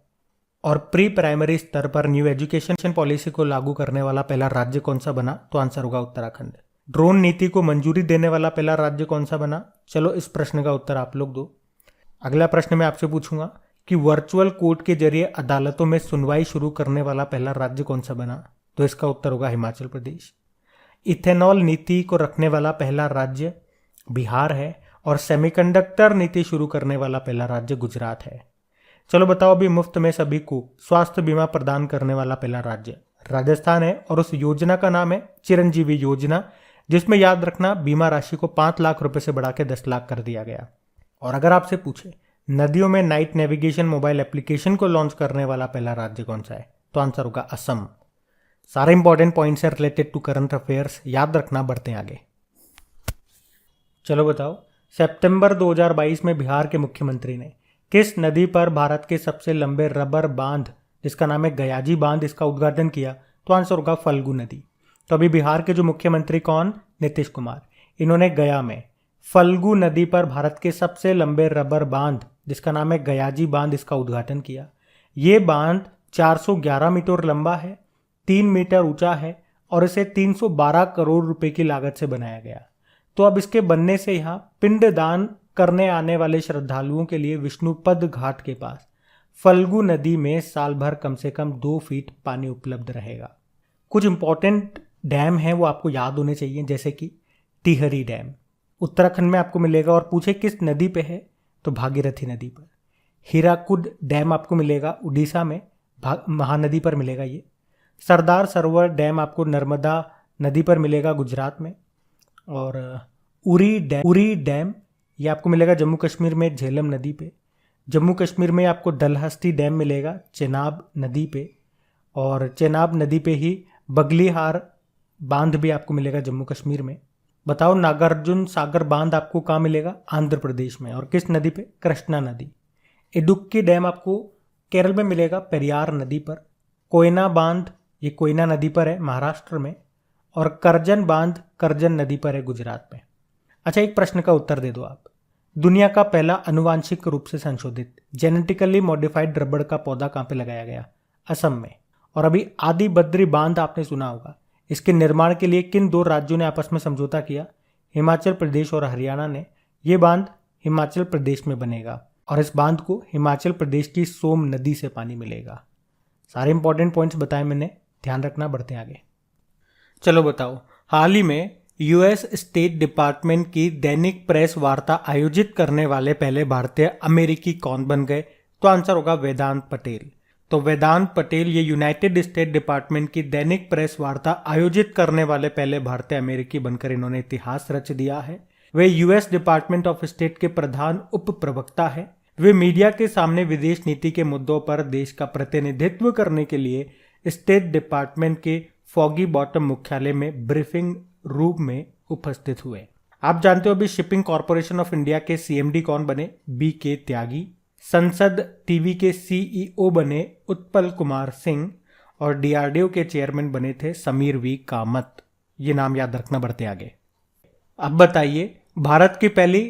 और प्री प्राइमरी स्तर पर न्यू एजुकेशन पॉलिसी को लागू करने वाला पहला राज्य कौन सा बना? तो आंसर होगा उत्तराखंड। ड्रोन नीति को मंजूरी देने वाला पहला राज्य कौन सा बना? चलो इस प्रश्न का उत्तर आप लोग दो। अगला प्रश्न मैं आपसे पूछूंगा कि वर्चुअल कोर्ट के जरिए अदालतों में सुनवाई शुरू करने वाला पहला राज्य कौन सा बना? तो इसका उत्तर होगा हिमाचल प्रदेश। इथेनॉल नीति को रखने वाला पहला राज्य बिहार है और सेमीकंडक्टर नीति शुरू करने वाला पहला राज्य गुजरात है। चलो बताओ, अभी मुफ्त में सभी को स्वास्थ्य बीमा प्रदान करने वाला पहला राज्य राजस्थान है और उस योजना का नाम है चिरंजीवी योजना, जिसमें याद रखना बीमा राशि को 5 लाख रुपए से बढ़ा के 10 लाख कर दिया गया। और अगर आपसे पूछे नदियों में नाइट नेविगेशन मोबाइल एप्लीकेशन को लॉन्च करने वाला पहला राज्य कौन सा है, तो आंसर होगा असम। सारे इंपॉर्टेंट पॉइंट्स है रिलेटेड टू करंट अफेयर्स, याद रखना, बढ़ते हैं आगे। चलो बताओ, सितंबर 2022 में बिहार के मुख्यमंत्री ने किस नदी पर भारत के सबसे लंबे रबर बांध जिसका नाम है गयाजी बांध इसका उद्घाटन किया, तो आंसर होगा फल्गु नदी। तो अभी बिहार के जो मुख्यमंत्री कौन, नीतीश कुमार, इन्होंने गया में फल्गु नदी पर भारत के सबसे लंबे रबर बांध जिसका नाम है गयाजी बांध इसका उद्घाटन किया। ये बांध 411 मीटर लंबा है, 3 मीटर ऊंचा है और इसे 312 करोड़ रुपए की लागत से बनाया गया। तो अब इसके बनने से यहाँ पिंडदान करने आने वाले श्रद्धालुओं के लिए विष्णुपद घाट के पास फल्गु नदी में साल भर कम से कम 2 फीट पानी उपलब्ध रहेगा। कुछ इंपॉर्टेंट डैम हैं वो आपको याद होने चाहिए, जैसे कि टिहरी डैम उत्तराखंड में आपको मिलेगा और पूछे किस नदी पे है तो भागीरथी नदी पर। हीराकुड डैम आपको मिलेगा उड़ीसा में, महानदी पर मिलेगा ये। सरदार सरोवर डैम आपको नर्मदा नदी पर मिलेगा गुजरात में। और उरी डैम ये आपको मिलेगा जम्मू कश्मीर में झेलम नदी पे। जम्मू कश्मीर में आपको डलहस्ती डैम मिलेगा चेनाब नदी पे, और चेनाब नदी पे ही बगलीहार बांध भी आपको मिलेगा जम्मू कश्मीर में। बताओ, नागार्जुन सागर बांध आपको कहाँ मिलेगा, आंध्र प्रदेश में, और किस नदी पे, कृष्णा नदी। इडुक्की डैम आपको केरल में मिलेगा पेरियार नदी पर। कोयना बांध ये कोयना नदी पर है महाराष्ट्र में, और करजन बांध करजन नदी पर है गुजरात में। अच्छा, एक प्रश्न का उत्तर दे दो आप। दुनिया का पहला अनुवांशिक रूप से संशोधित जेनेटिकली मॉडिफाइड रबड़ का पौधा कहाँ पे लगाया गया, असम में। और अभी आदि बद्री बांध आपने सुना होगा, इसके निर्माण के लिए किन 2 राज्यों ने आपस में समझौता किया, हिमाचल प्रदेश और हरियाणा ने। ये बांध हिमाचल प्रदेश में बनेगा और इस बांध को हिमाचल प्रदेश की सोम नदी से पानी मिलेगा। सारे इंपॉर्टेंट पॉइंट्स बताए मैंने, ध्यान रखना, बढ़ते हैं आगे। चलो बताओ, हाल ही में यूएस स्टेट डिपार्टमेंट की दैनिक प्रेस वार्ता आयोजित करने वाले पहले भारतीय अमेरिकी कौन बन गए, तो आंसर होगा वेदांत पटेल। तो वेदांत पटेल ये यूनाइटेड स्टेट डिपार्टमेंट की दैनिक प्रेस वार्ता आयोजित करने वाले पहले भारतीय अमेरिकी बनकर इन्होंने इतिहास रच दिया है। वे यूएस डिपार्टमेंट ऑफ स्टेट के प्रधान उप प्रवक्ता है। वे मीडिया के सामने विदेश नीति के मुद्दों पर देश का प्रतिनिधित्व करने के लिए स्टेट डिपार्टमेंट के फॉगी बॉटम मुख्यालय में ब्रीफिंग रूप में उपस्थित हुए। आप जानते हो अभी शिपिंग कॉरपोरेशन ऑफ इंडिया के सीएमडी कौन बने, बीके त्यागी। संसद टीवी के सीईओ बने उत्पल कुमार सिंह, और डीआरडीओ के चेयरमैन बने थे समीर वी कामत। ये नाम याद रखना, बढ़ते आगे। अब बताइए, भारत की पहली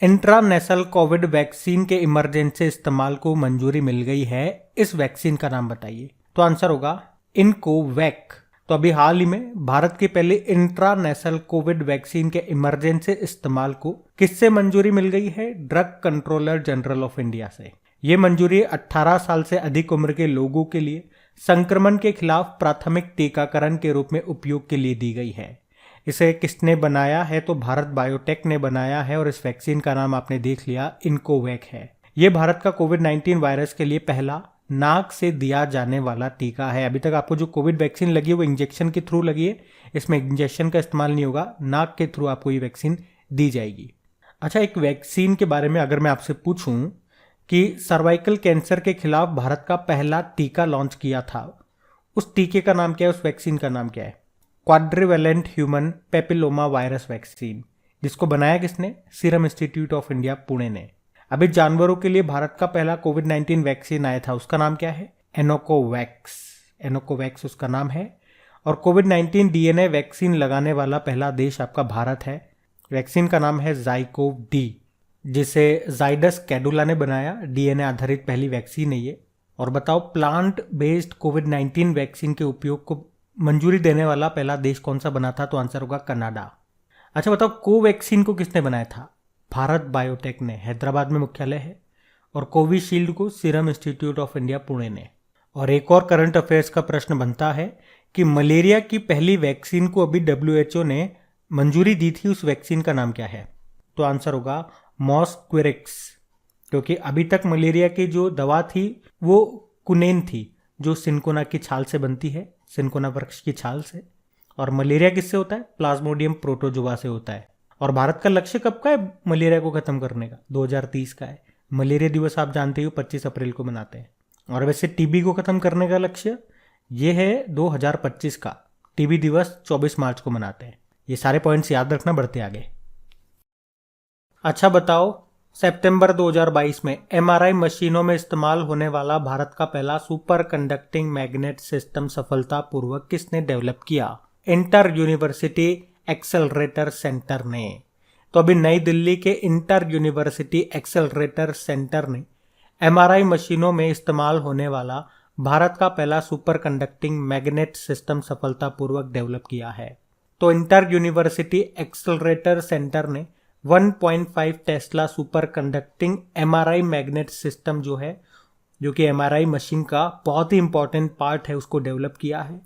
इंट्रानेशनल कोविड वैक्सीन के इमरजेंसी इस्तेमाल को मंजूरी मिल गई है, इस वैक्सीन का नाम बताइए, तो आंसर होगा इनकोवैक। तो अभी हाल ही में भारत की पहली इंट्रानेशनल कोविड वैक्सीन के इमरजेंसी इस्तेमाल को किससे मंजूरी मिल गई है, drug controller general of India से। ये मंजूरी 18 साल से अधिक उम्र के लोगों के लिए संक्रमण के खिलाफ प्राथमिक टीकाकरण के रूप में उपयोग के लिए दी गई है। इसे किसने बनाया है, तो भारत बायोटेक ने बनाया है, और इस वैक्सीन का नाम आपने देख लिया, इनकोवैक है। ये भारत का कोविड-19 वायरस के लिए पहला नाक से दिया जाने वाला टीका है। अभी तक आपको जो कोविड वैक्सीन लगी है वो इंजेक्शन के थ्रू लगी है, इसमें इंजेक्शन का इस्तेमाल नहीं होगा, नाक के थ्रू आपको ये वैक्सीन दी जाएगी। अच्छा, एक वैक्सीन के बारे में अगर मैं आपसे पूछूं कि सर्वाइकल कैंसर के खिलाफ भारत का पहला टीका लॉन्च किया था, उस टीके का नाम क्या है, उस वैक्सीन का नाम क्या है, quadrivalent human papilloma virus vaccine, जिसको बनाया किसने, serum institute of India Pune ने। अभी जानवरों के लिए भारत का पहला कोविड-19 वैक्सीन आया था, उसका नाम क्या है, एनोकोवैक्स। एनोकोवैक्स उसका नाम है। और कोविड-19 डीएनए वैक्सीन लगाने वाला पहला देश आपका भारत है। वैक्सीन का नाम है जाइकोव डी, जिसे जाइडस कैडुला ने बनाया। डीएनए आधारित पहली वैक्सीन है ये। और बताओ, प्लांट बेस्ड कोविड-19 वैक्सीन के उपयोग को मंजूरी देने वाला पहला देश कौन सा बना था, तो आंसर होगा कनाडा। अच्छा बताओ, कोवैक्सीन को किसने बनाया था, भारत बायोटेक ने, हैदराबाद में मुख्यालय है। और कोविशील्ड को serum institute of India Pune ने। और एक और करंट अफेयर्स का प्रश्न बनता है कि मलेरिया की पहली वैक्सीन को अभी WHO ने मंजूरी दी थी, उस वैक्सीन का नाम क्या है, तो आंसर होगा मॉस्क्विरिक्स, क्योंकि अभी तक मलेरिया की जो दवा थी वो कुनेन थी, जो सिनकोना की छाल से बनती है, सिनकोना वृक्ष की छाल से। और मलेरिया किससे होता है? प्लाज्मोडियम प्रोटोजुआ से होता है। और भारत का लक्ष्य कब का है मलेरिया को खत्म करने का? 2030 का है। मलेरिया दिवस आप जानते हो 25 अप्रैल को मनाते हैं। और वैसे टीबी को खत्म करने का लक्ष्य ये है 2025 का। टीबी दिवस 24 मार्च को मनाते हैं। ये सारे पॉइंट्स याद रखना, बढ़ते आगे। अच्छा बताओ, सितंबर 2022 में एमआरआई मशीनों में इस्तेमाल होने वाला भारत का पहला सुपर कंडक्टिंग मैग्नेट सिस्टम सफलतापूर्वक किसने डेवलप किया? इंटर यूनिवर्सिटी एक्सेलरेटर सेंटर ने। तो अभी नई दिल्ली के इंटर यूनिवर्सिटी एक्सेलरेटर सेंटर ने एमआरआई मशीनों में इस्तेमाल होने वाला भारत का पहला सुपर कंडक्टिंग मैग्नेट सिस्टम सफलतापूर्वक डेवलप किया है। तो इंटर यूनिवर्सिटी एक्सेलरेटर सेंटर ने 1.5 Tesla super conducting MRI magnet system जो है, जो कि एमआरआई मशीन का बहुत ही इंपॉर्टेंट पार्ट है, उसको डेवलप किया है।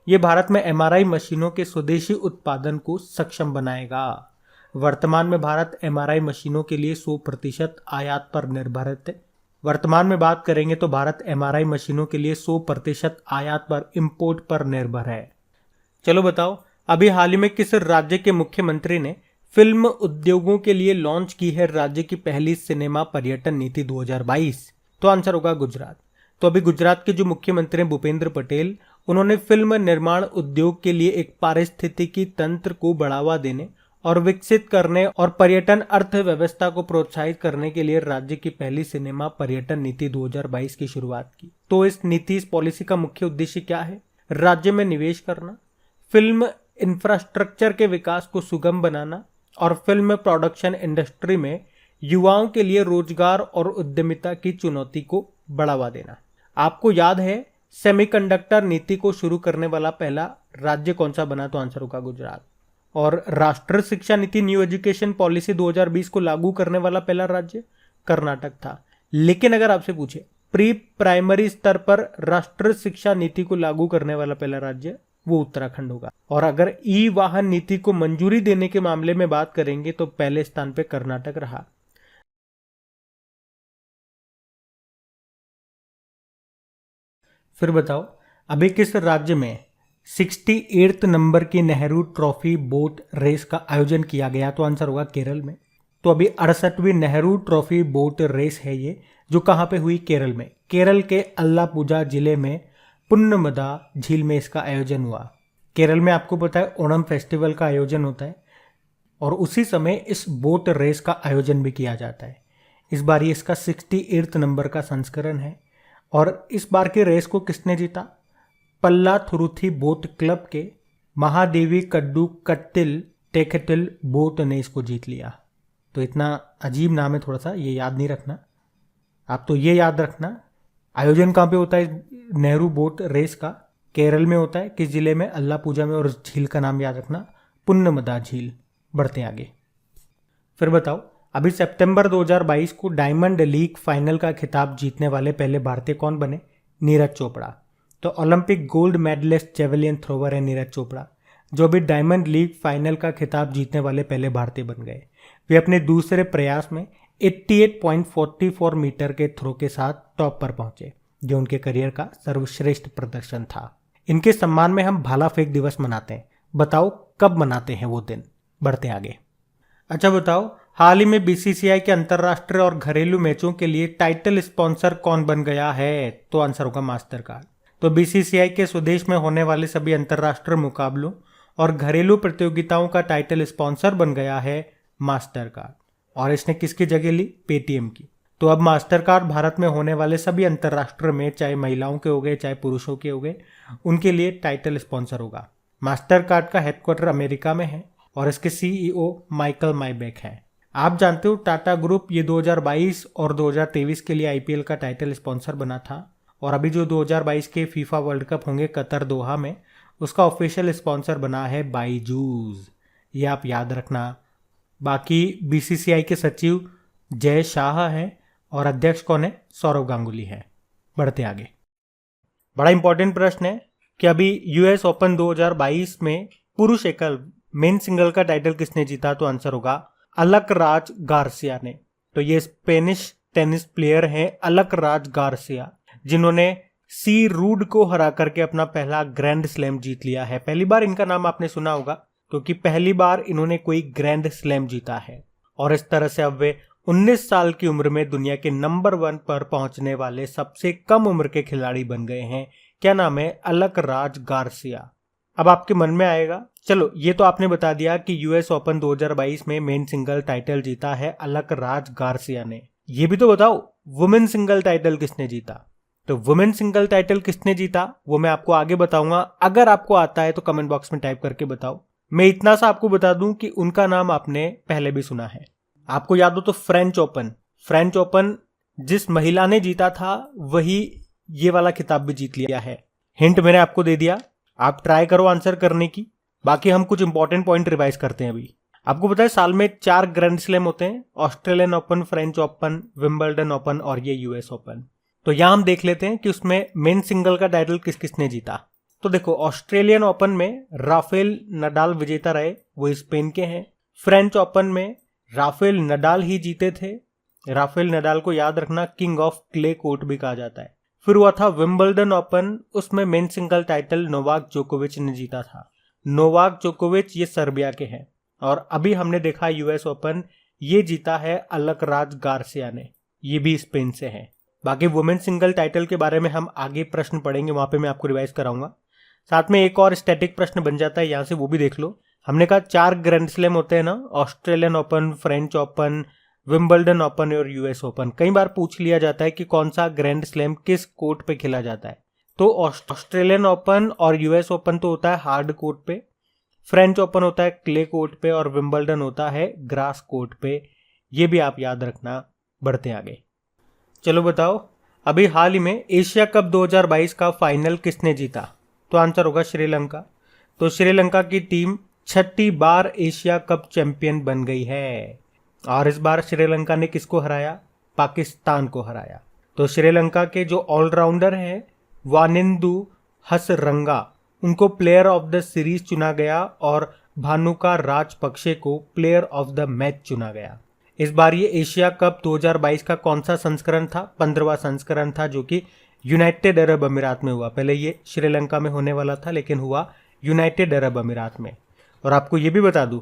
ये भारत में एमआरआई मशीनों के स्वदेशी उत्पादन को सक्षम बनाएगा। वर्तमान में भारत एमआरआई मशीनों के लिए 100% आयात पर निर्भर है। वर्तमान में बात करेंगे तो भारत एमआरआई मशीनों के लिए 100% आयात पर इंपोर्ट पर निर्भर है। चलो बताओ, अभी हाल ही में किस राज्य के मुख्यमंत्री ने फिल्म उद्योगों के लिए लॉन्च की है राज्य की पहली सिनेमा पर्यटन नीति 2022? तो आंसर होगा गुजरात। तो अभी गुजरात के जो मुख्यमंत्री हैं भूपेंद्र पटेल, उन्होंने फिल्म निर्माण उद्योग के लिए एक पारिस्थितिकी तंत्र को बढ़ावा देने और विकसित करने और पर्यटन अर्थव्यवस्था को प्रोत्साहित करने के लिए राज्य की पहली सिनेमा पर्यटन नीति 2022 की शुरुआत की। तो इस नीति, इस पॉलिसी का मुख्य उद्देश्य क्या है? राज्य में निवेश करना, फिल्म इंफ्रास्ट्रक्चर के विकास को सुगम बनाना और फिल्म प्रोडक्शन इंडस्ट्री में युवाओं के लिए रोजगार और उद्यमिता की चुनौती को बढ़ावा देना। आपको याद है सेमीकंडक्टर नीति को शुरू करने वाला पहला राज्य कौन सा बना? तो आंसर होगा गुजरात। और राष्ट्रीय शिक्षा नीति न्यू एजुकेशन पॉलिसी 2020 को लागू करने वाला पहला राज्य कर्नाटक था। लेकिन अगर आपसे पूछे प्री प्राइमरी स्तर पर राष्ट्रीय शिक्षा नीति को लागू करने वाला पहला राज्य, वो उत्तराखंड होगा। और अगर ई वाहन नीति को मंजूरी देने के मामले में बात करेंगे तो पहले स्थान पे कर्नाटक रहा। फिर बताओ, अभी किस राज्य में 68th नंबर की नेहरू ट्रॉफी बोट रेस का आयोजन किया गया? तो आंसर होगा केरल में। तो अभी 68वीं नेहरू ट्रॉफी बोट रेस है ये, जो कहां पे हुई? केरल में। केरल के अल्लापुजा जिले में पुन्नमदा झील में इसका आयोजन हुआ। केरल में आपको पता है ओणम फेस्टिवल का आयोजन होता है और उसी समय इस बोट रेस का आयोजन भी किया जाता है। इस बार ये इसका 68th नंबर का संस्करण है। और इस बार की रेस को किसने जीता? पल्ला थुरुथी बोट क्लब के महादेवी कड्डू कट्टिल टेकटिल बोट ने इसको जीत लिया। तो इतना अजीब नाम है, थोड़ा सा ये याद नहीं रखना। आप तो ये याद रखना आयोजन कहाँ पे होता है नेहरू बोट रेस का? केरल में होता है। किस जिले में? अल्लापुजा में। और झील का नाम याद रखना, पुन्नमदा झील। बढ़ते आगे। फिर बताओ, अभी सितंबर 2022 को डायमंड लीग फाइनल का खिताब जीतने वाले पहले भारतीय कौन बने? नीरज चोपड़ा। तो Olympic gold medallist javelin thrower है नीरज चोपड़ा, जो भी डायमंड लीग फाइनल का खिताब जीतने वाले पहले भारतीय बन गए। वे अपने दूसरे प्रयास में 88.44 मीटर के थ्रो के साथ टॉप पर पहुंचे, जो उनके करियर का सर्वश्रेष्ठ प्रदर्शन था। इनके सम्मान में हम भाला फेंक दिवस मनाते हैं। बताओ कब मनाते हैं वो दिन? बढ़ते आगे। अच्छा बताओ, हाल ही में बीसीसीआई के अंतर्राष्ट्रीय और घरेलू मैचों के लिए टाइटल स्पॉन्सर कौन बन गया है? तो आंसर होगा मास्टर कार्ड। तो बीसीसीआई के स्वदेश में होने वाले सभी अंतर्राष्ट्रीय मुकाबलों और घरेलू प्रतियोगिताओं का टाइटल स्पॉन्सर बन गया है मास्टर कार्ड। और इसने किसकी जगह ली? पेटीएम की। तो अब मास्टर कार्ड भारत में होने वाले सभी अंतर्राष्ट्रीय मैच, चाहे महिलाओं के हो गए चाहे पुरुषों के हो गए, उनके लिए टाइटल स्पॉन्सर होगा। मास्टर कार्ड का हेडक्वार्टर अमेरिका में है और इसके सीईओ माइकल माइबेक हैं। आप जानते हो टाटा ग्रुप ये 2022 और 2023 के लिए आईपीएल का टाइटल स्पॉन्सर बना था। और अभी जो 2022 के फीफा वर्ल्ड कप होंगे कतर दोहा में, उसका ऑफिशियल स्पॉन्सर बना है बाईजूस। ये आप याद रखना। बाकी बीसीसीआई के सचिव जय शाह हैं और अध्यक्ष कौन है? सौरव गांगुली है। बढ़ते आगे। बड़ा इंपॉर्टेंट प्रश्न है कि अभी यूएस ओपन 2022 में पुरुष एकल मेन सिंगल का टाइटल किसने जीता? तो आंसर होगा अलकराज गार्सिया ने। तो ये स्पेनिश टेनिस प्लेयर हैं अलकराज गार्सिया, जिन्होंने सी रूड को हरा करके अपना पहला ग्रैंड स्लैम जीत लिया है। पहली बार इनका नाम आपने सुना होगा क्योंकि पहली बार इन्होंने कोई ग्रैंड स्लैम जीता है। और इस तरह से अब वे 19 साल की उम्र में दुनिया के नंबर 1 पर पहुंचने वाले सबसे कम उम्र के खिलाड़ी बन गए हैं। क्या नाम है? Alcaraz Garcia. अब आपके मन में आएगा, चलो ये तो आपने बता दिया कि यूएस ओपन 2022 में मेन सिंगल टाइटल जीता है अलकराज गार्सिया ने। ये भी तो बताओ वुमेन सिंगल टाइटल किसने जीता। तो वुमेन सिंगल टाइटल किसने जीता वो मैं आपको आगे बताऊंगा। अगर आपको आता है तो कमेंट बॉक्स में टाइप करके बताओ। मैं इतना सा आपको बता दूं कि उनका नाम आपने पहले भी सुना है। आपको याद हो तो फ्रेंच ओपन जिस महिला ने जीता था वही ये वाला खिताब भी जीत लिया है। हिंट मैंने आपको दे दिया, आप ट्राई करो आंसर करने की। बाकी हम कुछ इंपॉर्टेंट पॉइंट रिवाइज करते हैं। अभी आपको पता है साल में 4 ग्रैंड स्लैम होते हैं, Australian open, French open, Wimbledon open और ये यूएस ओपन। तो यहां हम देख लेते हैं कि उसमें मेन सिंगल का टाइटल किस किसने जीता। तो देखो ऑस्ट्रेलियन ओपन में राफेल नडाल विजेता रहे, वो स्पेन के हैं। फ्रेंच ओपन में राफेल नडाल ही जीते थे। राफेल नडाल को याद रखना किंग ऑफ क्ले कोर्ट भी कहा जाता है। फिर हुआ था विंबलडन ओपन, उसमें मेन सिंगल टाइटल नोवाक जोकोविच ने जीता था। नोवाक जोकोविच ये सर्बिया के हैं। और अभी हमने देखा यूएस ओपन, ये जीता है अलकराज गार्सिया ने, ये भी स्पेन से हैं। बाकी वुमेन सिंगल टाइटल के बारे में हम आगे प्रश्न पढ़ेंगे, वहां पे मैं आपको रिवाइज कराऊंगा। साथ में एक और स्टैटिक प्रश्न बन जाता है यहाँ से, वो भी देख लो। हमने कहा 4 ग्रैंड स्लैम होते हैं ना, Australian open, French open, Wimbledon open और यूएस ओपन। कई बार पूछ लिया जाता है कि कौन सा ग्रैंड स्लैम किस कोर्ट पे खेला जाता है। तो ऑस्ट्रेलियन ओपन और यूएस ओपन तो होता है हार्ड कोर्ट पे, फ्रेंच ओपन होता है क्ले कोर्ट पे और विंबलडन होता है ग्रास कोर्ट पे। ये भी आप याद रखना। बढ़ते आगे, चलो बताओ अभी हाल ही में एशिया कप 2022 का फाइनल किसने जीता। तो आंसर होगा श्रीलंका। तो श्रीलंका की टीम 6ठी बार एशिया कप चैंपियन बन गई है। और इस बार श्रीलंका ने किसको हराया? पाकिस्तान को हराया। तो श्रीलंका के जो ऑलराउंडर हैं वानिंदु हसरंगा, उनको प्लेयर ऑफ द सीरीज चुना गया और भानुका राजपक्षे को प्लेयर ऑफ द मैच चुना गया। इस बार ये एशिया कप 2022 का कौन सा संस्करण था? 15वां संस्करण था, जो कि यूनाइटेड अरब अमीरात में हुआ। पहले ये श्रीलंका में होने वाला था लेकिन हुआ यूनाइटेड अरब अमीरात में। और आपको ये भी बता दूं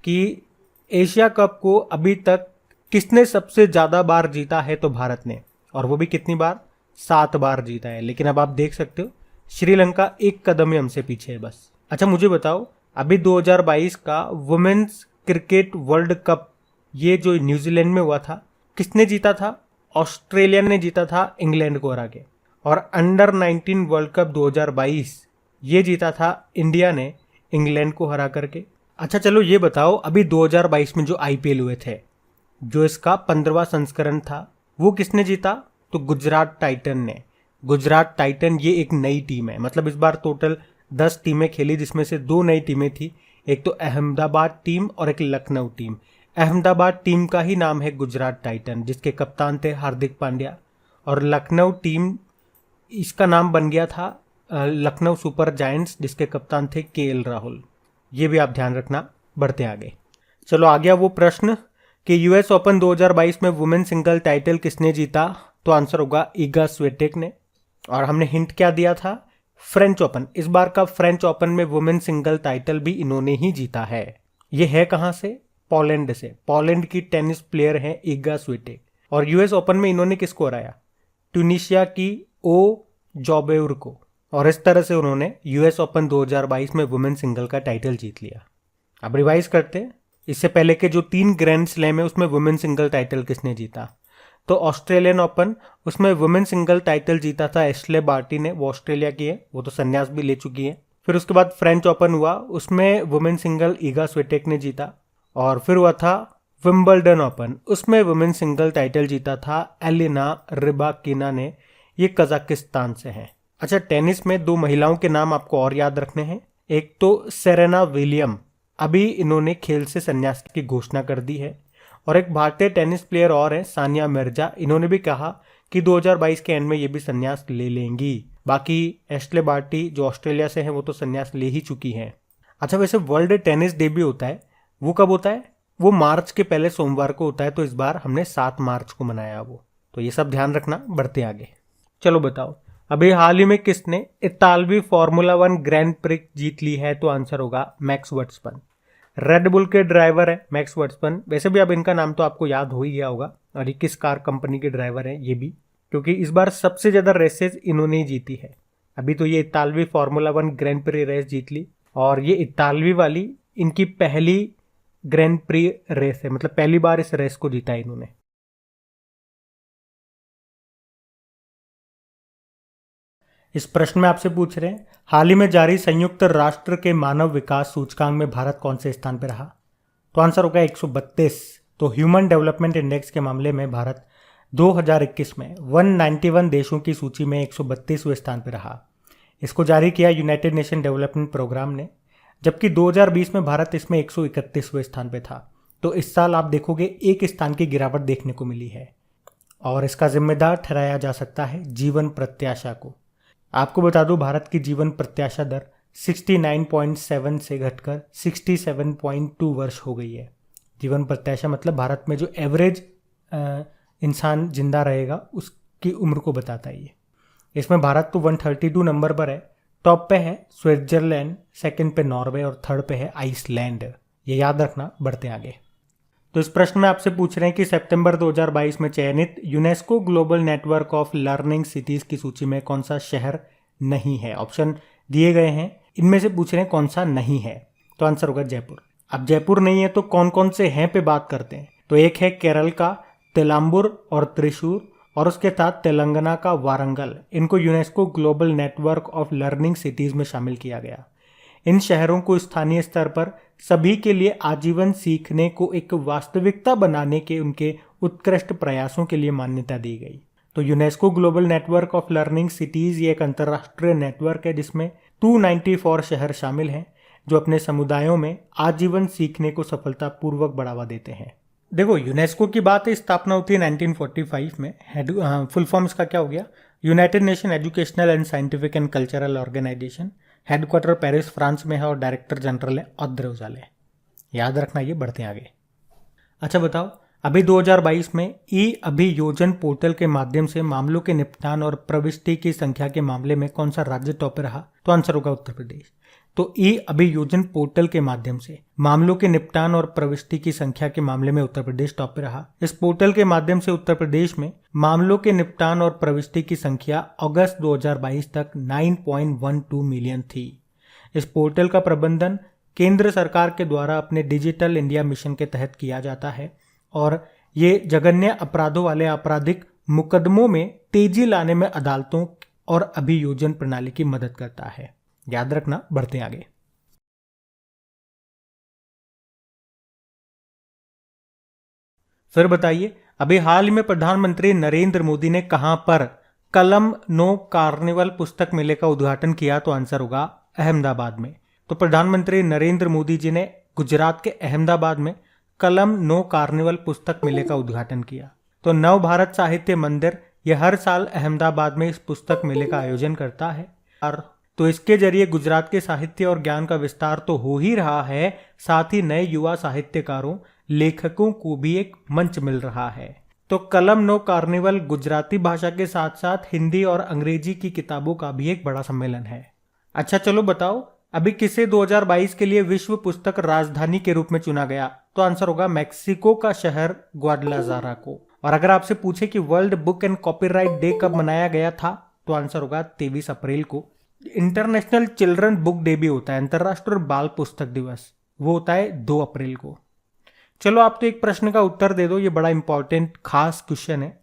कि एशिया कप को अभी तक किसने सबसे ज्यादा बार जीता है? तो भारत ने। और वो भी कितनी बार? 7 बार जीता है। लेकिन अब आप देख सकते हो श्रीलंका एक कदम ही हमसे पीछे है बस। अच्छा मुझे बताओ अभी 2022 का वुमेन्स क्रिकेट वर्ल्ड कप ये जो न्यूजीलैंड में हुआ था, किसने जीता था? ऑस्ट्रेलिया ने जीता था इंग्लैंड को हरा के। और अंडर 19 वर्ल्ड कप 2022 ये जीता था इंडिया ने इंग्लैंड को हरा करके। अच्छा चलो ये बताओ अभी 2022 में जो आईपीएल हुए थे, जो इसका 15वां संस्करण था, वो किसने जीता? तो गुजरात टाइटन ने। गुजरात टाइटन ये एक नई टीम है, मतलब इस बार टोटल 10 टीमें खेली जिसमें से 2 नई टीमें थी, एक तो अहमदाबाद टीम और एक लखनऊ टीम। अहमदाबाद टीम का ही नाम है गुजरात टाइटन, जिसके कप्तान थे हार्दिक पांड्या। और लखनऊ टीम इसका नाम बन गया था लखनऊ सुपर जायंट्स, जिसके कप्तान थे केएल राहुल। ये भी आप ध्यान रखना। बढ़ते आगे, चलो आ गया वो प्रश्न कि यूएस ओपन 2022 में वुमेन सिंगल टाइटल किसने जीता। तो आंसर होगा ईगा स्विटेक ने। और हमने हिंट क्या दिया था? French open. इस बार का फ्रेंच ओपन में वुमेन सिंगल टाइटल भी इन्होंने ही जीता है। ये है कहां से? पोलैंड से। पोलैंड की टेनिस प्लेयर है ईगा स्विटेक। और यूएस ओपन में इन्होंने किसको हराया? ट्यूनीशिया की ओ जोबेउर को। और इस तरह से उन्होंने यूएस ओपन 2022 में वुमेन सिंगल का टाइटल जीत लिया। अब रिवाइज करते हैं, इससे पहले के जो 3 ग्रैंड स्लैम है उसमें वुमेन सिंगल टाइटल किसने जीता। तो ऑस्ट्रेलियन ओपन, उसमें वुमेन सिंगल टाइटल जीता था एश्ले बार्टी ने, वो ऑस्ट्रेलिया की है, वो तो संन्यास भी ले चुकी है। फिर उसके बाद फ्रेंच ओपन हुआ, उसमें वुमेन सिंगल ईगा स्विटेक ने जीता। और फिर हुआ था विंबलडन ओपन, उसमें वुमेन सिंगल टाइटल जीता था एलिना रिबाकिना ने, ये कजाकिस्तान से हैं। अच्छा टेनिस में 2 महिलाओं के नाम आपको और याद रखने हैं। एक तो सेरेना विलियम, अभी इन्होंने खेल से संन्यास की घोषणा कर दी है। और एक भारतीय टेनिस प्लेयर और है सानिया मिर्जा, इन्होंने भी कहा कि 2022 के एंड में ये भी संन्यास ले लेंगी। बाकी एश्ले बार्टी जो ऑस्ट्रेलिया से हैं वो तो संन्यास ले ही चुकी हैं। अच्छा वैसे वर्ल्ड टेनिस डे भी होता है, वो कब होता है? वो मार्च के पहले सोमवार को होता है, तो इस बार हमने 7 मार्च को मनाया वो। तो ये सब ध्यान रखना, बढ़ते आगे। चलो बताओ, अभी हाल ही में किसने इतालवी फॉर्मूला 1 ग्रैंड प्रिक्स जीत ली है? तो आंसर होगा मैक्स वर्स्टपन। रेड बुल के ड्राइवर है मैक्स वर्स्टपन। वैसे भी अब इनका नाम तो आपको याद हो ही गया होगा, और ये किस कार कंपनी के ड्राइवर है ये भी, क्योंकि इस बार सबसे ज्यादा रेसेस इन्होंने ही जीती है। अभी तो ये इतालवी फॉर्मूला 1 ग्रैंड प्री रेस जीत ली, और ये इतालवी वाली इनकी पहली ग्रैंड प्री रेस है, मतलब पहली बार इस रेस को जीता है इन्होंने। इस प्रश्न में आपसे पूछ रहे हैं, हाल ही में जारी संयुक्त राष्ट्र के मानव विकास सूचकांक में भारत कौन से स्थान पर रहा? तो आंसर होगा 132। तो ह्यूमन डेवलपमेंट इंडेक्स के मामले में भारत 2021 में 191 देशों की सूची में 132वें स्थान पर रहा। इसको जारी किया यूनाइटेड नेशन डेवलपमेंट प्रोग्राम ने, जबकि 2020 में भारत इसमें 131वें स्थान पर था। तो इस साल आप देखोगे एक स्थान की गिरावट देखने को मिली है, और इसका जिम्मेदार ठहराया जा सकता है जीवन प्रत्याशा को। आपको बता दूं, भारत की जीवन प्रत्याशा दर 69.7 से घटकर 67.2 वर्ष हो गई है। जीवन प्रत्याशा मतलब भारत में जो एवरेज इंसान जिंदा रहेगा उसकी उम्र को बताता है ये। इसमें भारत तो 132 नंबर पर है। टॉप पे है स्विट्जरलैंड, सेकंड पे नॉर्वे और थर्ड पे है आइसलैंड। ये याद रखना, बढ़ते आगे। तो इस प्रश्न में आपसे पूछ रहे हैं कि सितंबर 2022 में चयनित UNESCO global network of learning cities की सूची में कौन सा शहर नहीं है? ऑप्शन दिए गए हैं, इनमें से पूछ रहे हैं कौन सा नहीं है। तो आंसर होगा जयपुर। अब जयपुर नहीं है तो कौन कौन से हैं पे बात करते हैं। तो एक है केरल का तेलाम्बुर और त्रिशूर, और उसके साथ तेलंगाना का वारंगल। इनको UNESCO global network of learning cities में शामिल किया गया। इन शहरों को स्थानीय स्तर पर सभी के लिए आजीवन सीखने को एक वास्तविकता बनाने के उनके उत्कृष्ट प्रयासों के लिए मान्यता दी गई। तो UNESCO global network of learning cities ये एक अंतर्राष्ट्रीय नेटवर्क है जिसमें 294 शहर शामिल हैं, जो अपने समुदायों में आजीवन सीखने को सफलतापूर्वक बढ़ावा देते हैं। देखो, यूनेस्को की बात है, स्थापना होती है 1945 में। फुल फॉर्म इसका क्या हो गया? United Nation Educational and Scientific and Cultural Organization. Headquarter Paris France में है और डायरेक्टर जनरल है ऑद्रे ओजाले। याद रखना, ये बढ़ते आगे। अच्छा बताओ, अभी 2022 में ई अभियोजन पोर्टल के माध्यम से मामलों के निपटान और प्रविष्टि की संख्या के मामले में कौन सा राज्य टॉप पे रहा? तो आंसर होगा उत्तर प्रदेश। तो ई अभियोजन पोर्टल के माध्यम से मामलों के निपटान और प्रविष्टि की संख्या के मामले में उत्तर प्रदेश टॉप पे रहा। इस पोर्टल के माध्यम से उत्तर प्रदेश में मामलों के निपटान और प्रविष्टि की संख्या अगस्त 2022 तक 9.12 मिलियन थी। इस पोर्टल का प्रबंधन केंद्र सरकार के द्वारा अपने डिजिटल इंडिया मिशन के तहत किया जाता है, और ये जघन्य अपराधों वाले आपराधिक मुकदमों में तेजी लाने में अदालतों और अभियोजन प्रणाली की मदद करता है। याद रखना, बढ़ते आगे। फिर बताइए, अभी हाल ही में प्रधानमंत्री नरेंद्र मोदी ने कहां पर कलम नो कार्निवल पुस्तक मेले का उद्घाटन किया? तो आंसर होगा अहमदाबाद में। तो प्रधानमंत्री नरेंद्र मोदी जी ने गुजरात के अहमदाबाद में कलम नो कार्निवल पुस्तक मेले का उद्घाटन किया। तो नव भारत साहित्य मंदिर यह हर साल अहमदाबाद में इस पुस्तक मेले का आयोजन करता है, और तो इसके जरिए गुजरात के साहित्य और ज्ञान का विस्तार तो हो ही रहा है, साथ ही नए युवा साहित्यकारों लेखकों को भी एक मंच मिल रहा है। तो कलम नो कार्निवल गुजराती भाषा के साथ साथ हिंदी और अंग्रेजी की किताबों का भी एक बड़ा सम्मेलन है। अच्छा चलो बताओ, अभी किसे 2022 के लिए विश्व पुस्तक राजधानी के रूप में चुना गया? तो आंसर होगा मैक्सिको का शहर ग्वाडलाजारा को। और अगर आपसे पूछे कि world book and copyright day कब मनाया गया था, तो आंसर होगा 23 अप्रैल को। इंटरनेशनल चिल्ड्रन बुक डे भी होता है, अंतर्राष्ट्रीय बाल पुस्तक दिवस, वो होता है 2 अप्रैल को। चलो आप तो एक प्रश्न का उत्तर दे दो, ये बड़ा इंपॉर्टेंट खास क्वेश्चन है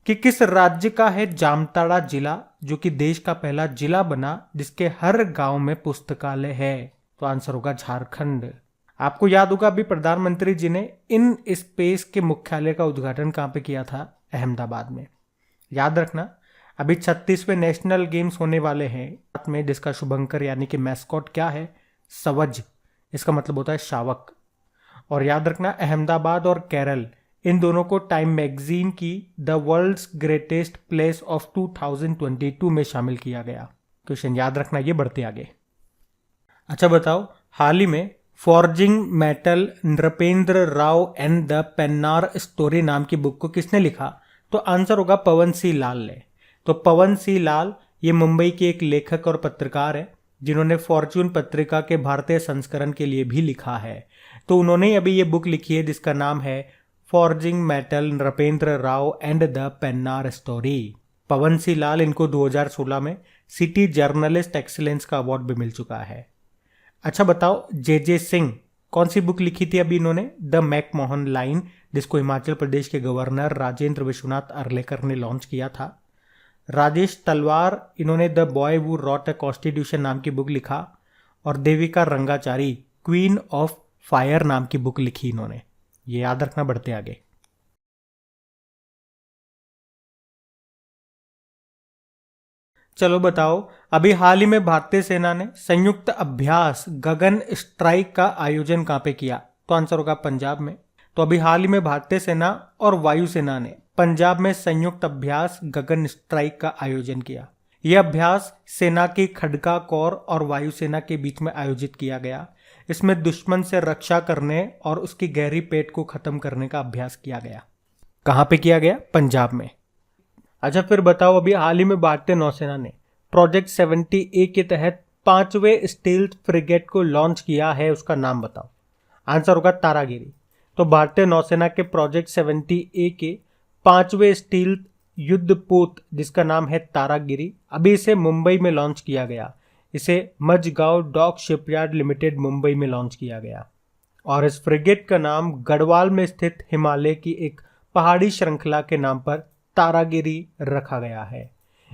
कि किस राज्य का है जामताड़ा जिला, जो कि देश का पहला जिला बना जिसके हर गांव में पुस्तकालय है? तो आंसर होगा झारखंड। आपको याद होगा अभी प्रधानमंत्री जी ने इन स्पेस के मुख्यालय का उद्घाटन कहां पे किया था? अहमदाबाद में। याद रखना, अभी 36वें नेशनल गेम्स होने वाले हैं में, जिसका शुभंकर यानी कि मैस्कॉट क्या है? सवज। इसका मतलब होता है शावक। और याद रखना, अहमदाबाद और केरल, इन दोनों को टाइम मैगजीन की the world's greatest place of 2022 में शामिल किया गया। क्वेश्चन याद रखना, ये बढ़ते आगे। अच्छा बताओ, हाल ही में forging metal Nripendra Rao and the Pennar story नाम की बुक को किसने लिखा? तो आंसर होगा पवन सी लाल ने। तो पवन सी लाल ये मुंबई के एक लेखक और पत्रकार है जिन्होंने फॉर्च्यून पत्रिका के भारतीय संस्करण के लिए भी लिखा है। तो उन्होंने अभी ये बुक लिखी है जिसका नाम है forging metal Nripendra Rao and the Pennar story. Pavan C Lal, इनको 2016 में सिटी जर्नलिस्ट एक्सीलेंस का अवार्ड भी मिल चुका है। अच्छा बताओ, जे सिंह कौन सी बुक लिखी थी अभी इन्होंने? द मैकमोहन लाइन, जिसको हिमाचल प्रदेश के गवर्नर राजेंद्र विश्वनाथ अर्लेकर ने लॉन्च किया था। राजेश तलवार, इन्होंने the boy who wrote a constitution नाम की बुक लिखा। और Devika Rangachari queen of fire नाम की बुक लिखी इन्होंने। ये याद रखना, बढ़ते आगे। चलो बताओ, अभी हाल ही में भारतीय सेना ने संयुक्त अभ्यास गगन स्ट्राइक का आयोजन कहां पे किया? तो आंसर होगा पंजाब में। तो अभी हाल ही में भारतीय सेना और वायुसेना ने पंजाब में संयुक्त अभ्यास गगन स्ट्राइक का आयोजन किया। यह अभ्यास सेना की खड़का कोर और वायुसेना के बीच में आयोजित किया गया। इसमें दुश्मन से रक्षा करने और उसकी गहरी पेट को खत्म करने का अभ्यास किया गया। कहां पे किया गया? पंजाब में। अच्छा फिर बताओ, अभी हाल ही में भारतीय नौसेना ने प्रोजेक्ट 70A के तहत 5वें स्टील्थ फ्रिगेट को लॉन्च किया है, उसका नाम बताओ। आंसर होगा तारागिरी। तो भारतीय नौसेना के प्रोजेक्ट 70A के 5वें स्टील्थ युद्धपोत जिसका नाम है तारागिरी, अभी इसे मुंबई में लॉन्च किया गया। इसे Mazagon dock shipyard limited Mumbai में लॉन्च किया गया। और इस फ्रिगेट का नाम गढ़वाल में स्थित हिमालय की एक पहाड़ी श्रृंखला के नाम पर तारागिरी रखा गया है।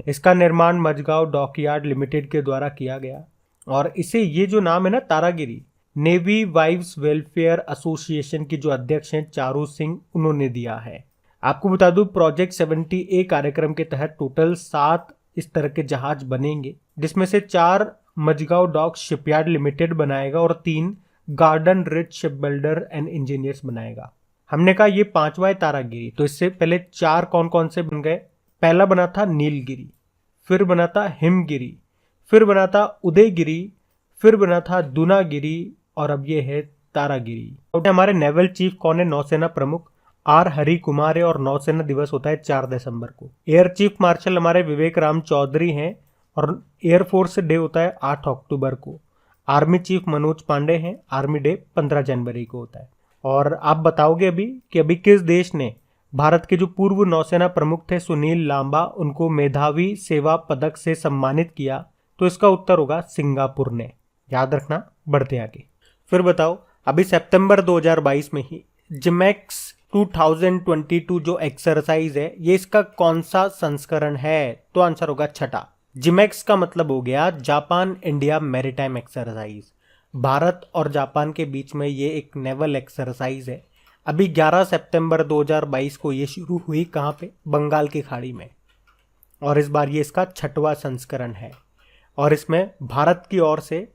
इसका निर्माण मझगांव डॉकयार्ड लिमिटेड के द्वारा किया गया। और इसे ये जो नाम है ना Taragiri, navy wives welfare association की जो अध्यक्ष हैं चारू सिंह, उन्होंने दिया है। आपको बता दूं, प्रोजेक्ट 70A कार्यक्रम के तहत टोटल 7 इस तरह के जहाज बनेंगे, जिसमें से 4 मझगांव डॉक शिपयार्ड लिमिटेड बनाएगा और 3 garden rich ship builder and engineers बनाएगा। हमने कहा ये 5वां है तारागिरी, तो इससे पहले 4 कौन कौन से बन गए? पहला बना था नीलगिरी, फिर बना था हिमगिरी, फिर बना था उदयगिरी, फिर बना था दूनागिरी, और अब ये है तारागिरी। हमारे नेवल चीफ कौन है? नौसेना प्रमुख आर हरि कुमार है। और नौसेना दिवस होता है 4 दिसंबर को। एयर चीफ मार्शल हमारे विवेक राम चौधरी हैं। और एयरफोर्स डे होता है 8 अक्टूबर को। आर्मी चीफ मनोज पांडे हैं। आर्मी डे 15 जनवरी को होता है। और आप बताओगे अभी कि अभी किस देश ने भारत के जो पूर्व नौसेना प्रमुख थे सुनील लांबा, उनको मेधावी सेवा पदक से सम्मानित किया? तो इसका उत्तर होगा सिंगापुर ने। याद रखना, बढ़ते आगे। फिर बताओ, अभी सितंबर 2022 में ही जिमैक्स 2022 जो एक्सरसाइज है, ये इसका कौन सा संस्करण है? तो आंसर होगा 6ठा। जिमैक्स का मतलब हो गया Japan India maritime exercise. Bharat और जापान के बीच में ये एक नेवल एक्सरसाइज है। अभी 11 सितंबर 2022 को ये शुरू हुई। कहाँ पे? बंगाल की खाड़ी में। और इस बार ये इसका 6वां संस्करण है। और इसमें भारत की ओर से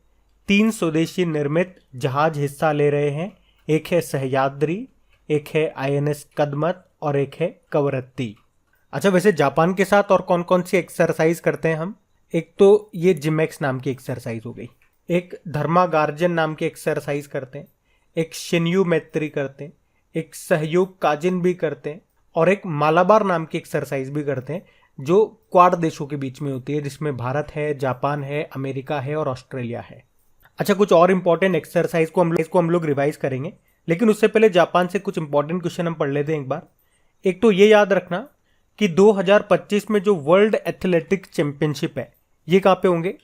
3 स्वदेशी निर्मित जहाज हिस्सा ले रहे हैं। एक है सह्याद्री, एक है INS कदमत और एक है कवरत्ती। अच्छा, वैसे जापान के साथ और कौन कौन सी एक्सरसाइज करते हैं हम? एक तो ये जिमैक्स नाम की एक्सरसाइज हो गई, एक धर्मागार्जन नाम की एक्सरसाइज करते हैं, एक शिन्यू मैत्री करते हैं, एक सहयोग काजिन भी करते हैं, और एक मालाबार नाम की एक्सरसाइज भी करते हैं जो क्वाड देशों के बीच में होती है, जिसमें भारत है, जापान है, अमेरिका है और ऑस्ट्रेलिया है। अच्छा, कुछ और इंपॉर्टेंट एक्सरसाइज को हम लोग रिवाइज करेंगे, लेकिन उससे पहले जापान से कुछ इंपॉर्टेंट क्वेश्चन हम पढ़ लेते हैं एक बार। एक तो ये याद रखना कि 2025 में जो वर्ल्ड एथलेटिक्स चैंपियनशिप है, ये कहाँ पे होंगे?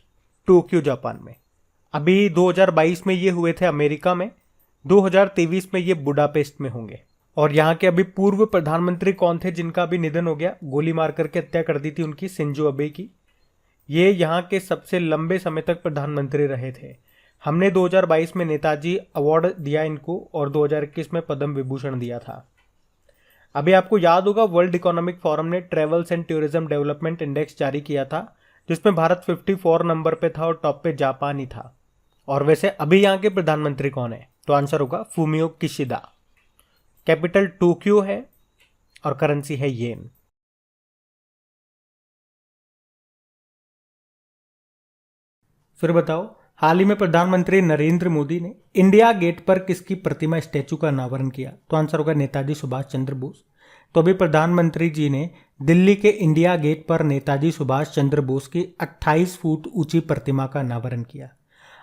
टोक्यो, जापान में। अभी 2022 में ये हुए थे अमेरिका में, 2023 में ये बुडापेस्ट में होंगे। और यहाँ के अभी पूर्व प्रधानमंत्री कौन थे जिनका भी निधन हो गया? गोली मार करके हत्या कर दी थी उनकी, शिंजो अबे की। ये यहाँ के सबसे लंबे समय तक प्रधानमंत्री रहे थे। हमने 2022 में नेताजी अवार्ड दिया इनको और 2021 में पद्म विभूषण दिया था। अभी आपको याद होगा, वर्ल्ड इकोनॉमिक फोरम ने travels and tourism development index जारी किया था, जिसमें भारत 54 नंबर पे था और टॉप पे जापान ही था। और वैसे अभी यहाँ के प्रधानमंत्री कौन है? तो आंसर होगा फूमियो किशिदा। कैपिटल टोक्यो है और करेंसी है येन। फिर बताओ, हाल ही में प्रधानमंत्री नरेंद्र मोदी ने इंडिया गेट पर किसकी प्रतिमा स्टैचू का अनावरण किया? तो आंसर होगा नेताजी सुभाष चंद्र बोस। तो अभी प्रधानमंत्री जी ने दिल्ली के इंडिया गेट पर नेताजी सुभाष चंद्र बोस की 28 फुट ऊंची प्रतिमा का अनावरण किया।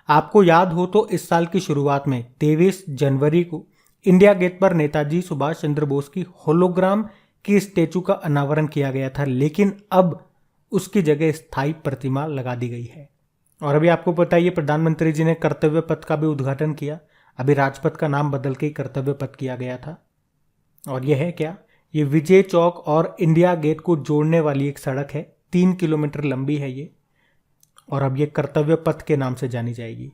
आपको याद हो तो इस साल की शुरुआत में 23 जनवरी को इंडिया गेट पर नेताजी सुभाष चंद्र बोस की होलोग्राम की स्टैचू का अनावरण किया गया था, लेकिन अब उसकी जगह स्थायी प्रतिमा लगा दी गई है। और अभी आपको पता है ये प्रधानमंत्री जी ने कर्तव्य पथ का भी उद्घाटन किया। अभी राजपथ का नाम बदल के कर्तव्य पथ किया गया था। और यह है क्या? ये विजय चौक और इंडिया गेट को जोड़ने वाली एक सड़क है, 3 किलोमीटर लंबी है ये, और अब ये कर्तव्य पथ के नाम से जानी जाएगी।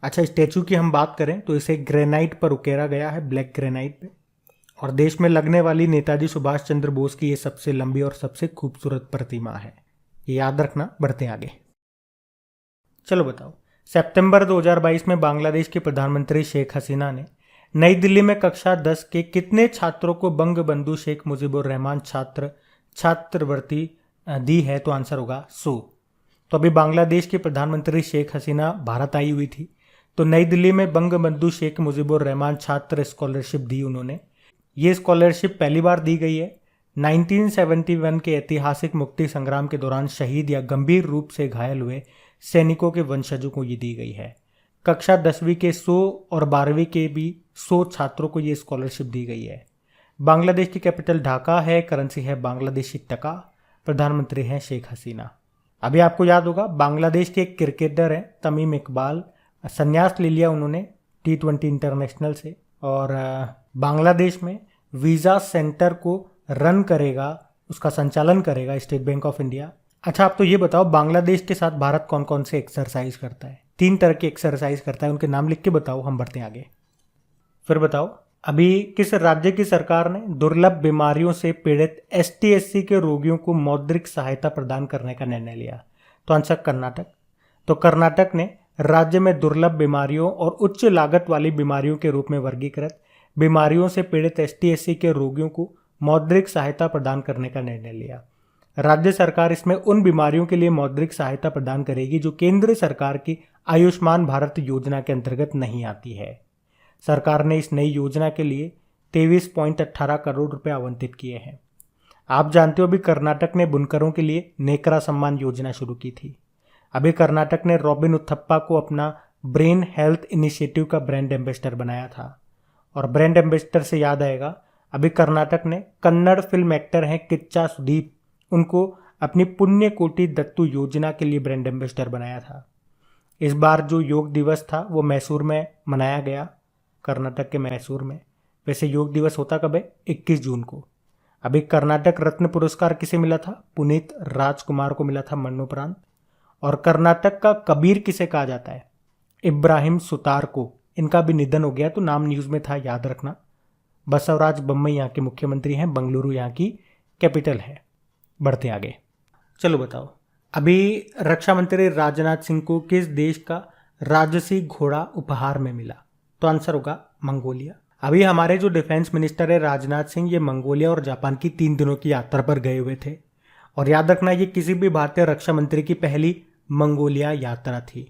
अच्छा, स्टैचू की हम बात करें तो इसे ग्रेनाइट पर उकेरा गया है, ब्लैक ग्रेनाइट पे, और देश में लगने वाली नेताजी सुभाष चंद्र बोस की ये सबसे लंबी और सबसे खूबसूरत प्रतिमा है। ये याद रखना। बढ़ते आगे। चलो बताओ, सितंबर 2022 में बांग्लादेश के प्रधानमंत्री शेख हसीना ने नई दिल्ली में कक्षा 10 के कितने छात्रों को बंगबंधु शेख मुजीबुर रहमान छात्रवृत्ति दी है? तो आंसर होगा 100। तो अभी बांग्लादेश के प्रधानमंत्री शेख हसीना भारत आई हुई थी, तो नई दिल्ली में बंगबंधु शेख मुजीबुर रहमान छात्र स्कॉलरशिप दी उन्होंने। ये स्कॉलरशिप पहली बार दी गई है। 1971 के ऐतिहासिक मुक्ति संग्राम के दौरान शहीद या गंभीर रूप से घायल हुए सैनिकों के वंशजों को ये दी गई है। कक्षा 10वीं के 100 और 12वीं के भी 100 छात्रों को ये स्कॉलरशिप दी गई है। बांग्लादेश की कैपिटल ढाका है, करेंसी है बांग्लादेशी टका, प्रधानमंत्री हैं शेख हसीना। अभी आपको याद होगा बांग्लादेश के एक क्रिकेटर हैं तमीम इकबाल, संन्यास ले लिया उन्होंने T20 इंटरनेशनल से, और बांग्लादेश में वीज़ा सेंटर को रन करेगा, उसका संचालन करेगा स्टेट बैंक ऑफ इंडिया। अच्छा, आप तो ये बताओ बांग्लादेश के साथ भारत कौन कौन से एक्सरसाइज करता है? 3 तरह की एक्सरसाइज करता है, उनके नाम लिख के बताओ, हम बढ़ते हैं आगे। फिर बताओ, अभी किस राज्य की सरकार ने दुर्लभ बीमारियों से पीड़ित ST/SC के रोगियों को मौद्रिक सहायता प्रदान करने का निर्णय लिया? तो आंसर कर्नाटक। तो कर्नाटक ने राज्य में दुर्लभ बीमारियों और उच्च लागत वाली बीमारियों के रूप में वर्गीकृत बीमारियों से पीड़ित ST/SC के रोगियों को मौद्रिक सहायता प्रदान करने का निर्णय लिया। राज्य सरकार इसमें उन बीमारियों के लिए मौद्रिक सहायता प्रदान करेगी जो केंद्र सरकार की आयुष्मान भारत योजना के अंतर्गत नहीं आती है। सरकार ने इस नई योजना के लिए 23.18 करोड़ रुपए आवंटित किए हैं। आप जानते हो अभी कर्नाटक ने बुनकरों के लिए नेकरा सम्मान योजना शुरू की थी। अभी कर्नाटक ने रॉबिन उथप्पा को अपना ब्रेन हेल्थ इनिशिएटिव का ब्रांड एम्बेसडर बनाया था। और ब्रांड एम्बेसडर से याद आएगा, अभी कर्नाटक ने कन्नड़ फिल्म एक्टर हैं किच्चा सुदीप, उनको अपनी पुण्य कोटि दत्तू योजना के लिए ब्रांड एम्बेसडर बनाया था। इस बार जो योग दिवस था वो मैसूर में मनाया गया, कर्नाटक के मैसूर में। वैसे योग दिवस होता कब है? 21 जून को। अभी कर्नाटक रत्न पुरस्कार किसे मिला था? पुनीत राजकुमार को मिला था मरणोपरांत। और कर्नाटक का कबीर किसे कहा जाता है? इब्राहिम सुतार को। इनका भी निधन हो गया, तो नाम न्यूज में था, याद रखना। बसवराज बोम्मई यहाँ के मुख्यमंत्री हैं, बंगलुरु यहाँ की कैपिटल है। बढ़ते आगे। चलो बताओ, अभी रक्षा मंत्री राजनाथ सिंह को किस देश का राजसी घोड़ा उपहार में मिला? तो आंसर होगा मंगोलिया। अभी हमारे जो डिफेंस मिनिस्टर है राजनाथ सिंह, ये मंगोलिया और जापान की 3 दिनों की यात्रा पर गए हुए थे। और याद रखना, ये किसी भी भारतीय रक्षा मंत्री की पहली मंगोलिया यात्रा थी।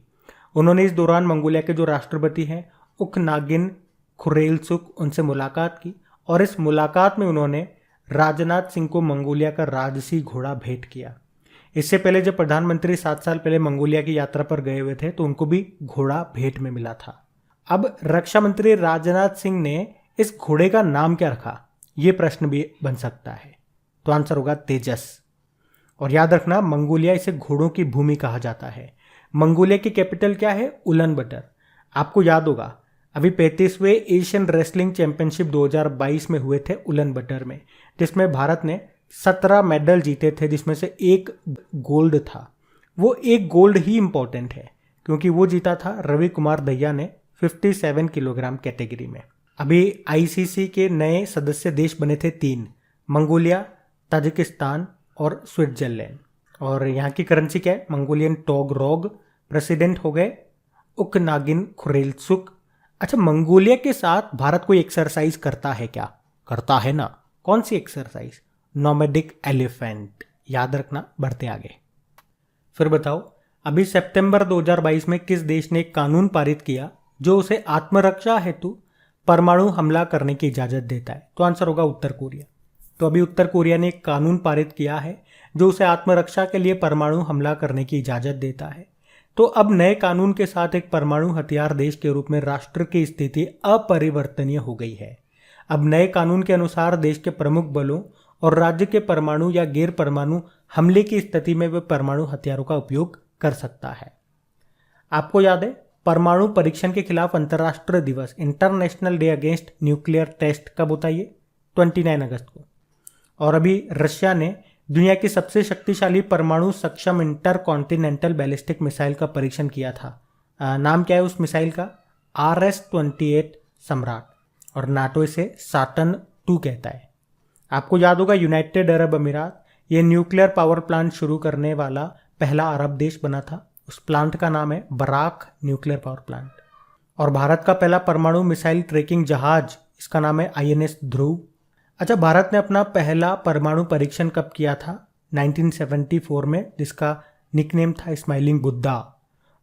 उन्होंने इस दौरान मंगोलिया के जो राष्ट्रपति हैं उखनागिन खुरेलसुख, उनसे मुलाकात की, और इस मुलाकात में उन्होंने राजनाथ सिंह को मंगोलिया का राजसी घोड़ा भेंट किया। इससे पहले जब प्रधानमंत्री 7 साल पहले मंगोलिया की यात्रा पर गए हुए थे तो उनको भी घोड़ा भेंट में मिला था। अब रक्षा मंत्री राजनाथ सिंह ने इस घोड़े का नाम क्या रखा? ये प्रश्न भी बन सकता है। तो आंसर होगा तेजस। और याद रखना, मंगोलिया इसे घोड़ों की भूमि कहा जाता है। मंगोलिया की कैपिटल क्या है? उलन बटर। आपको याद होगा अभी 35वें एशियन रेसलिंग चैंपियनशिप 2022 में हुए थे उलन बटर में, जिसमें भारत ने 17 मेडल जीते थे, जिसमें से 1 गोल्ड था। वो 1 गोल्ड ही इंपॉर्टेंट है क्योंकि वो जीता था रवि कुमार दहिया ने 57 किलोग्राम कैटेगरी में। अभी ICC के नए सदस्य देश बने थे 3, मंगोलिया, ताजिकिस्तान और स्विट्जरलैंड। और यहाँ की करेंसी क्या है? मंगोलियन टोगरोग। प्रेसिडेंट हो गए उखनागिन खुरेलसुख। अच्छा, मंगोलिया के साथ भारत कोई एक्सरसाइज करता है क्या? करता है ना। कौन सी एक्सरसाइज? Nomadic elephant. याद रखना। बढ़ते आगे। फिर बताओ, अभी सितंबर 2022 में किस देश ने एक कानून पारित किया जो उसे आत्मरक्षा हेतु परमाणु हमला करने की इजाजत देता है? तो आंसर होगा उत्तर कोरिया। तो अभी उत्तर कोरिया ने एक कानून पारित किया है जो उसे आत्मरक्षा के लिए परमाणु हमला करने की इजाजत देता है। तो अब नए कानून के साथ एक परमाणु हथियार देश के रूप में राष्ट्र की स्थिति अपरिवर्तनीय हो गई है। अब नए कानून के अनुसार देश के प्रमुख बलों और राज्य के परमाणु या गैर परमाणु हमले की स्थिति में वे परमाणु हथियारों का उपयोग कर सकता है। आपको याद है परमाणु परीक्षण के खिलाफ अंतर्राष्ट्रीय दिवस international day against nuclear test कब होता है? ये 29 अगस्त को। और अभी रशिया ने दुनिया की सबसे शक्तिशाली परमाणु सक्षम इंटर कॉन्टिनेंटल बैलिस्टिक मिसाइल का परीक्षण किया था। नाम क्या है उस मिसाइल का? RS-28 सम्राट, और नाटो इसे साटर्न 2 कहता है। आपको याद होगा यूनाइटेड अरब अमीरात ये न्यूक्लियर पावर प्लांट शुरू करने वाला पहला अरब देश बना था। उस प्लांट का नाम है बराक न्यूक्लियर पावर प्लांट। और भारत का पहला परमाणु मिसाइल ट्रैकिंग जहाज, इसका नाम है INS ध्रुव। अच्छा, भारत ने अपना पहला परमाणु परीक्षण कब किया था? 1974 में, जिसका निकनेम था स्माइलिंग बुद्धा।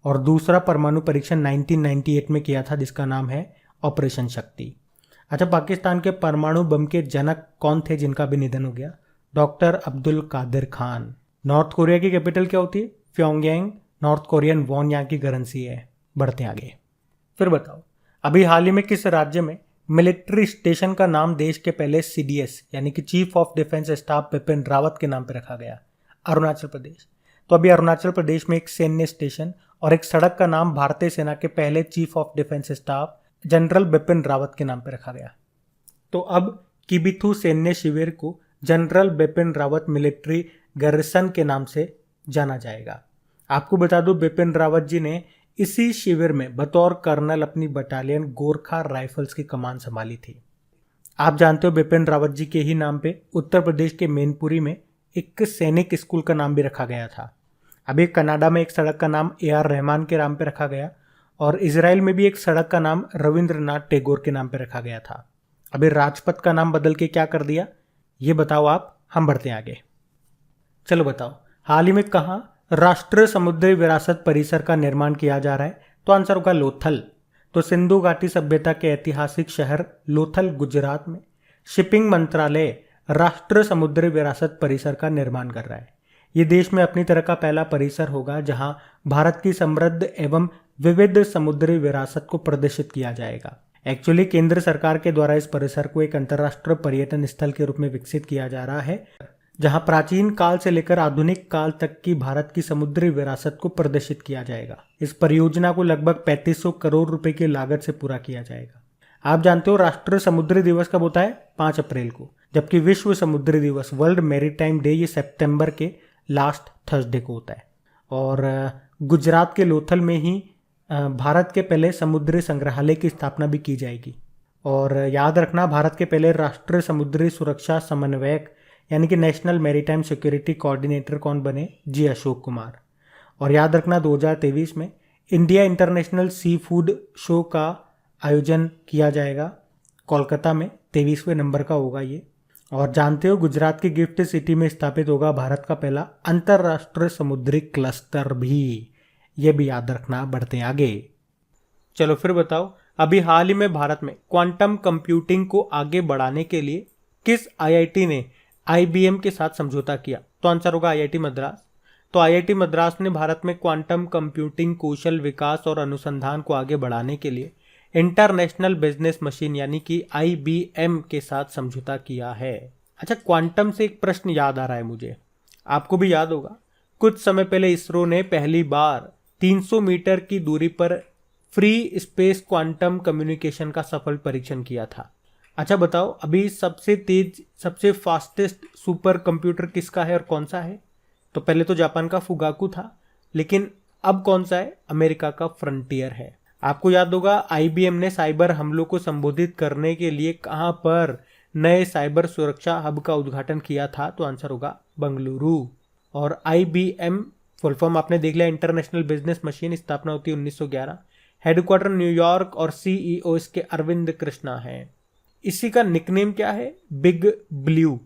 और दूसरा परमाणु परीक्षण 1998 में किया था जिसका नाम है ऑपरेशन शक्ति। अच्छा, पाकिस्तान के परमाणु बम के जनक कौन थे जिनका भी निधन हो गया? Doctor Abdul Qadeer Khan. North Korea की कैपिटल क्या होती है? प्योंगयांग। नॉर्थ कोरियन वॉन यहाँ की करेंसी है। बढ़ते आगे। फिर बताओ, अभी हाल ही में किस राज्य में मिलिट्री स्टेशन का नाम देश के पहले CDS यानी कि chief of defence staff Bipin Rawat के नाम पर रखा गया? अरुणाचल प्रदेश। तो अभी अरुणाचल प्रदेश में एक सैन्य स्टेशन और एक सड़क का नाम भारतीय सेना के पहले chief of defence staff general Bipin Rawat के नाम पर रखा गया। तो अब किबिथु सैन्य शिविर को जनरल बिपिन रावत मिलिट्री गार्रिसन के नाम से जाना जाएगा। आपको बता दूं, बिपिन रावत जी ने इसी शिविर में बतौर कर्नल अपनी बटालियन गोरखा राइफल्स की कमान संभाली थी। आप जानते हो बिपिन रावत जी के ही नाम पे उत्तर प्रदेश के मैनपुरी में एक सैनिक स्कूल का नाम भी रखा गया था। अभी कनाडा में एक सड़क का नाम AR रहमान के नाम पे रखा गया, और इजराइल में भी एक सड़क का नाम रविंद्रनाथ टैगोर के नाम पे रखा गया था। अभी राजपथ का नाम बदल के क्या कर दिया, ये बताओ आप। हम बढ़ते हैं आगे। चलो बताओ, हाल ही में कहाँ राष्ट्रीय समुद्री विरासत परिसर का निर्माण किया जा रहा है? तो आंसर होगा लोथल। तो सिंधु घाटी सभ्यता के ऐतिहासिक शहर लोथल गुजरात में शिपिंग मंत्रालय राष्ट्रीय समुद्री विरासत परिसर का निर्माण कर रहा है। ये देश में अपनी तरह का पहला परिसर होगा जहां भारत की समृद्ध एवं विविध समुद्री विरासत को प्रदर्शित किया जाएगा। एक्चुअली केंद्र सरकार के द्वारा इस परिसर को एक अंतर्राष्ट्रीय पर्यटन स्थल के रूप में विकसित किया जा रहा है, जहां प्राचीन काल से लेकर आधुनिक काल तक की भारत की समुद्री विरासत को प्रदर्शित किया जाएगा। इस परियोजना को लगभग 3500 करोड़ रुपए की लागत से पूरा किया जाएगा। आप जानते हो राष्ट्रीय समुद्री दिवस कब होता है? 5 अप्रैल को, जबकि विश्व समुद्री दिवस वर्ल्ड मैरीटाइम डे ये सितंबर के लास्ट थर्सडे को होता है। और गुजरात के लोथल में ही भारत के पहले समुद्री संग्रहालय की स्थापना भी की जाएगी। और याद रखना, भारत के पहले राष्ट्रीय समुद्री सुरक्षा समन्वयक यानी कि नेशनल मैरीटाइम सिक्योरिटी कोऑर्डिनेटर कौन बने? जी अशोक कुमार। और याद रखना 2023 में India international sea food show का आयोजन किया जाएगा कोलकाता में, 23वें नंबर का होगा ये। और जानते हो गुजरात की गिफ्ट सिटी में स्थापित होगा भारत का पहला अंतर्राष्ट्रीय समुद्री क्लस्टर भी, ये भी याद रखना। बढ़ते हैं आगे। चलो फिर बताओ, अभी हाल ही में भारत में क्वांटम कंप्यूटिंग को आगे बढ़ाने के लिए किस IIT ने IBM के साथ समझौता किया? तो आंसर होगा IIT मद्रास। तो IIT मद्रास ने भारत में क्वांटम कंप्यूटिंग कौशल विकास और अनुसंधान को आगे बढ़ाने के लिए इंटरनेशनल बिजनेस मशीन यानी कि IBM के साथ समझौता किया है। अच्छा, क्वांटम से एक प्रश्न याद आ रहा है मुझे, आपको भी याद होगा। कुछ समय पहले इसरो ने पहली बार 300 मीटर की दूरी पर फ्री स्पेस क्वांटम कम्युनिकेशन का सफल परीक्षण किया था। अच्छा बताओ, अभी सबसे तेज सबसे फास्टेस्ट सुपर कंप्यूटर किसका है और कौन सा है? तो पहले तो जापान का फुगाकू था, लेकिन अब कौन सा है? अमेरिका का फ्रंटियर है। आपको याद होगा IBM ने साइबर हमलों को संबोधित करने के लिए कहां पर नए साइबर सुरक्षा हब का उद्घाटन किया था? तो आंसर होगा बंगलुरु। और IBM फुल फॉर्म आपने देख लिया, इंटरनेशनल बिजनेस मशीन, स्थापना होती है 1911, हेडक्वार्टर न्यूयॉर्क और CEO इसके अरविंद कृष्णा है। इसी का निकनेम क्या है? Big blue.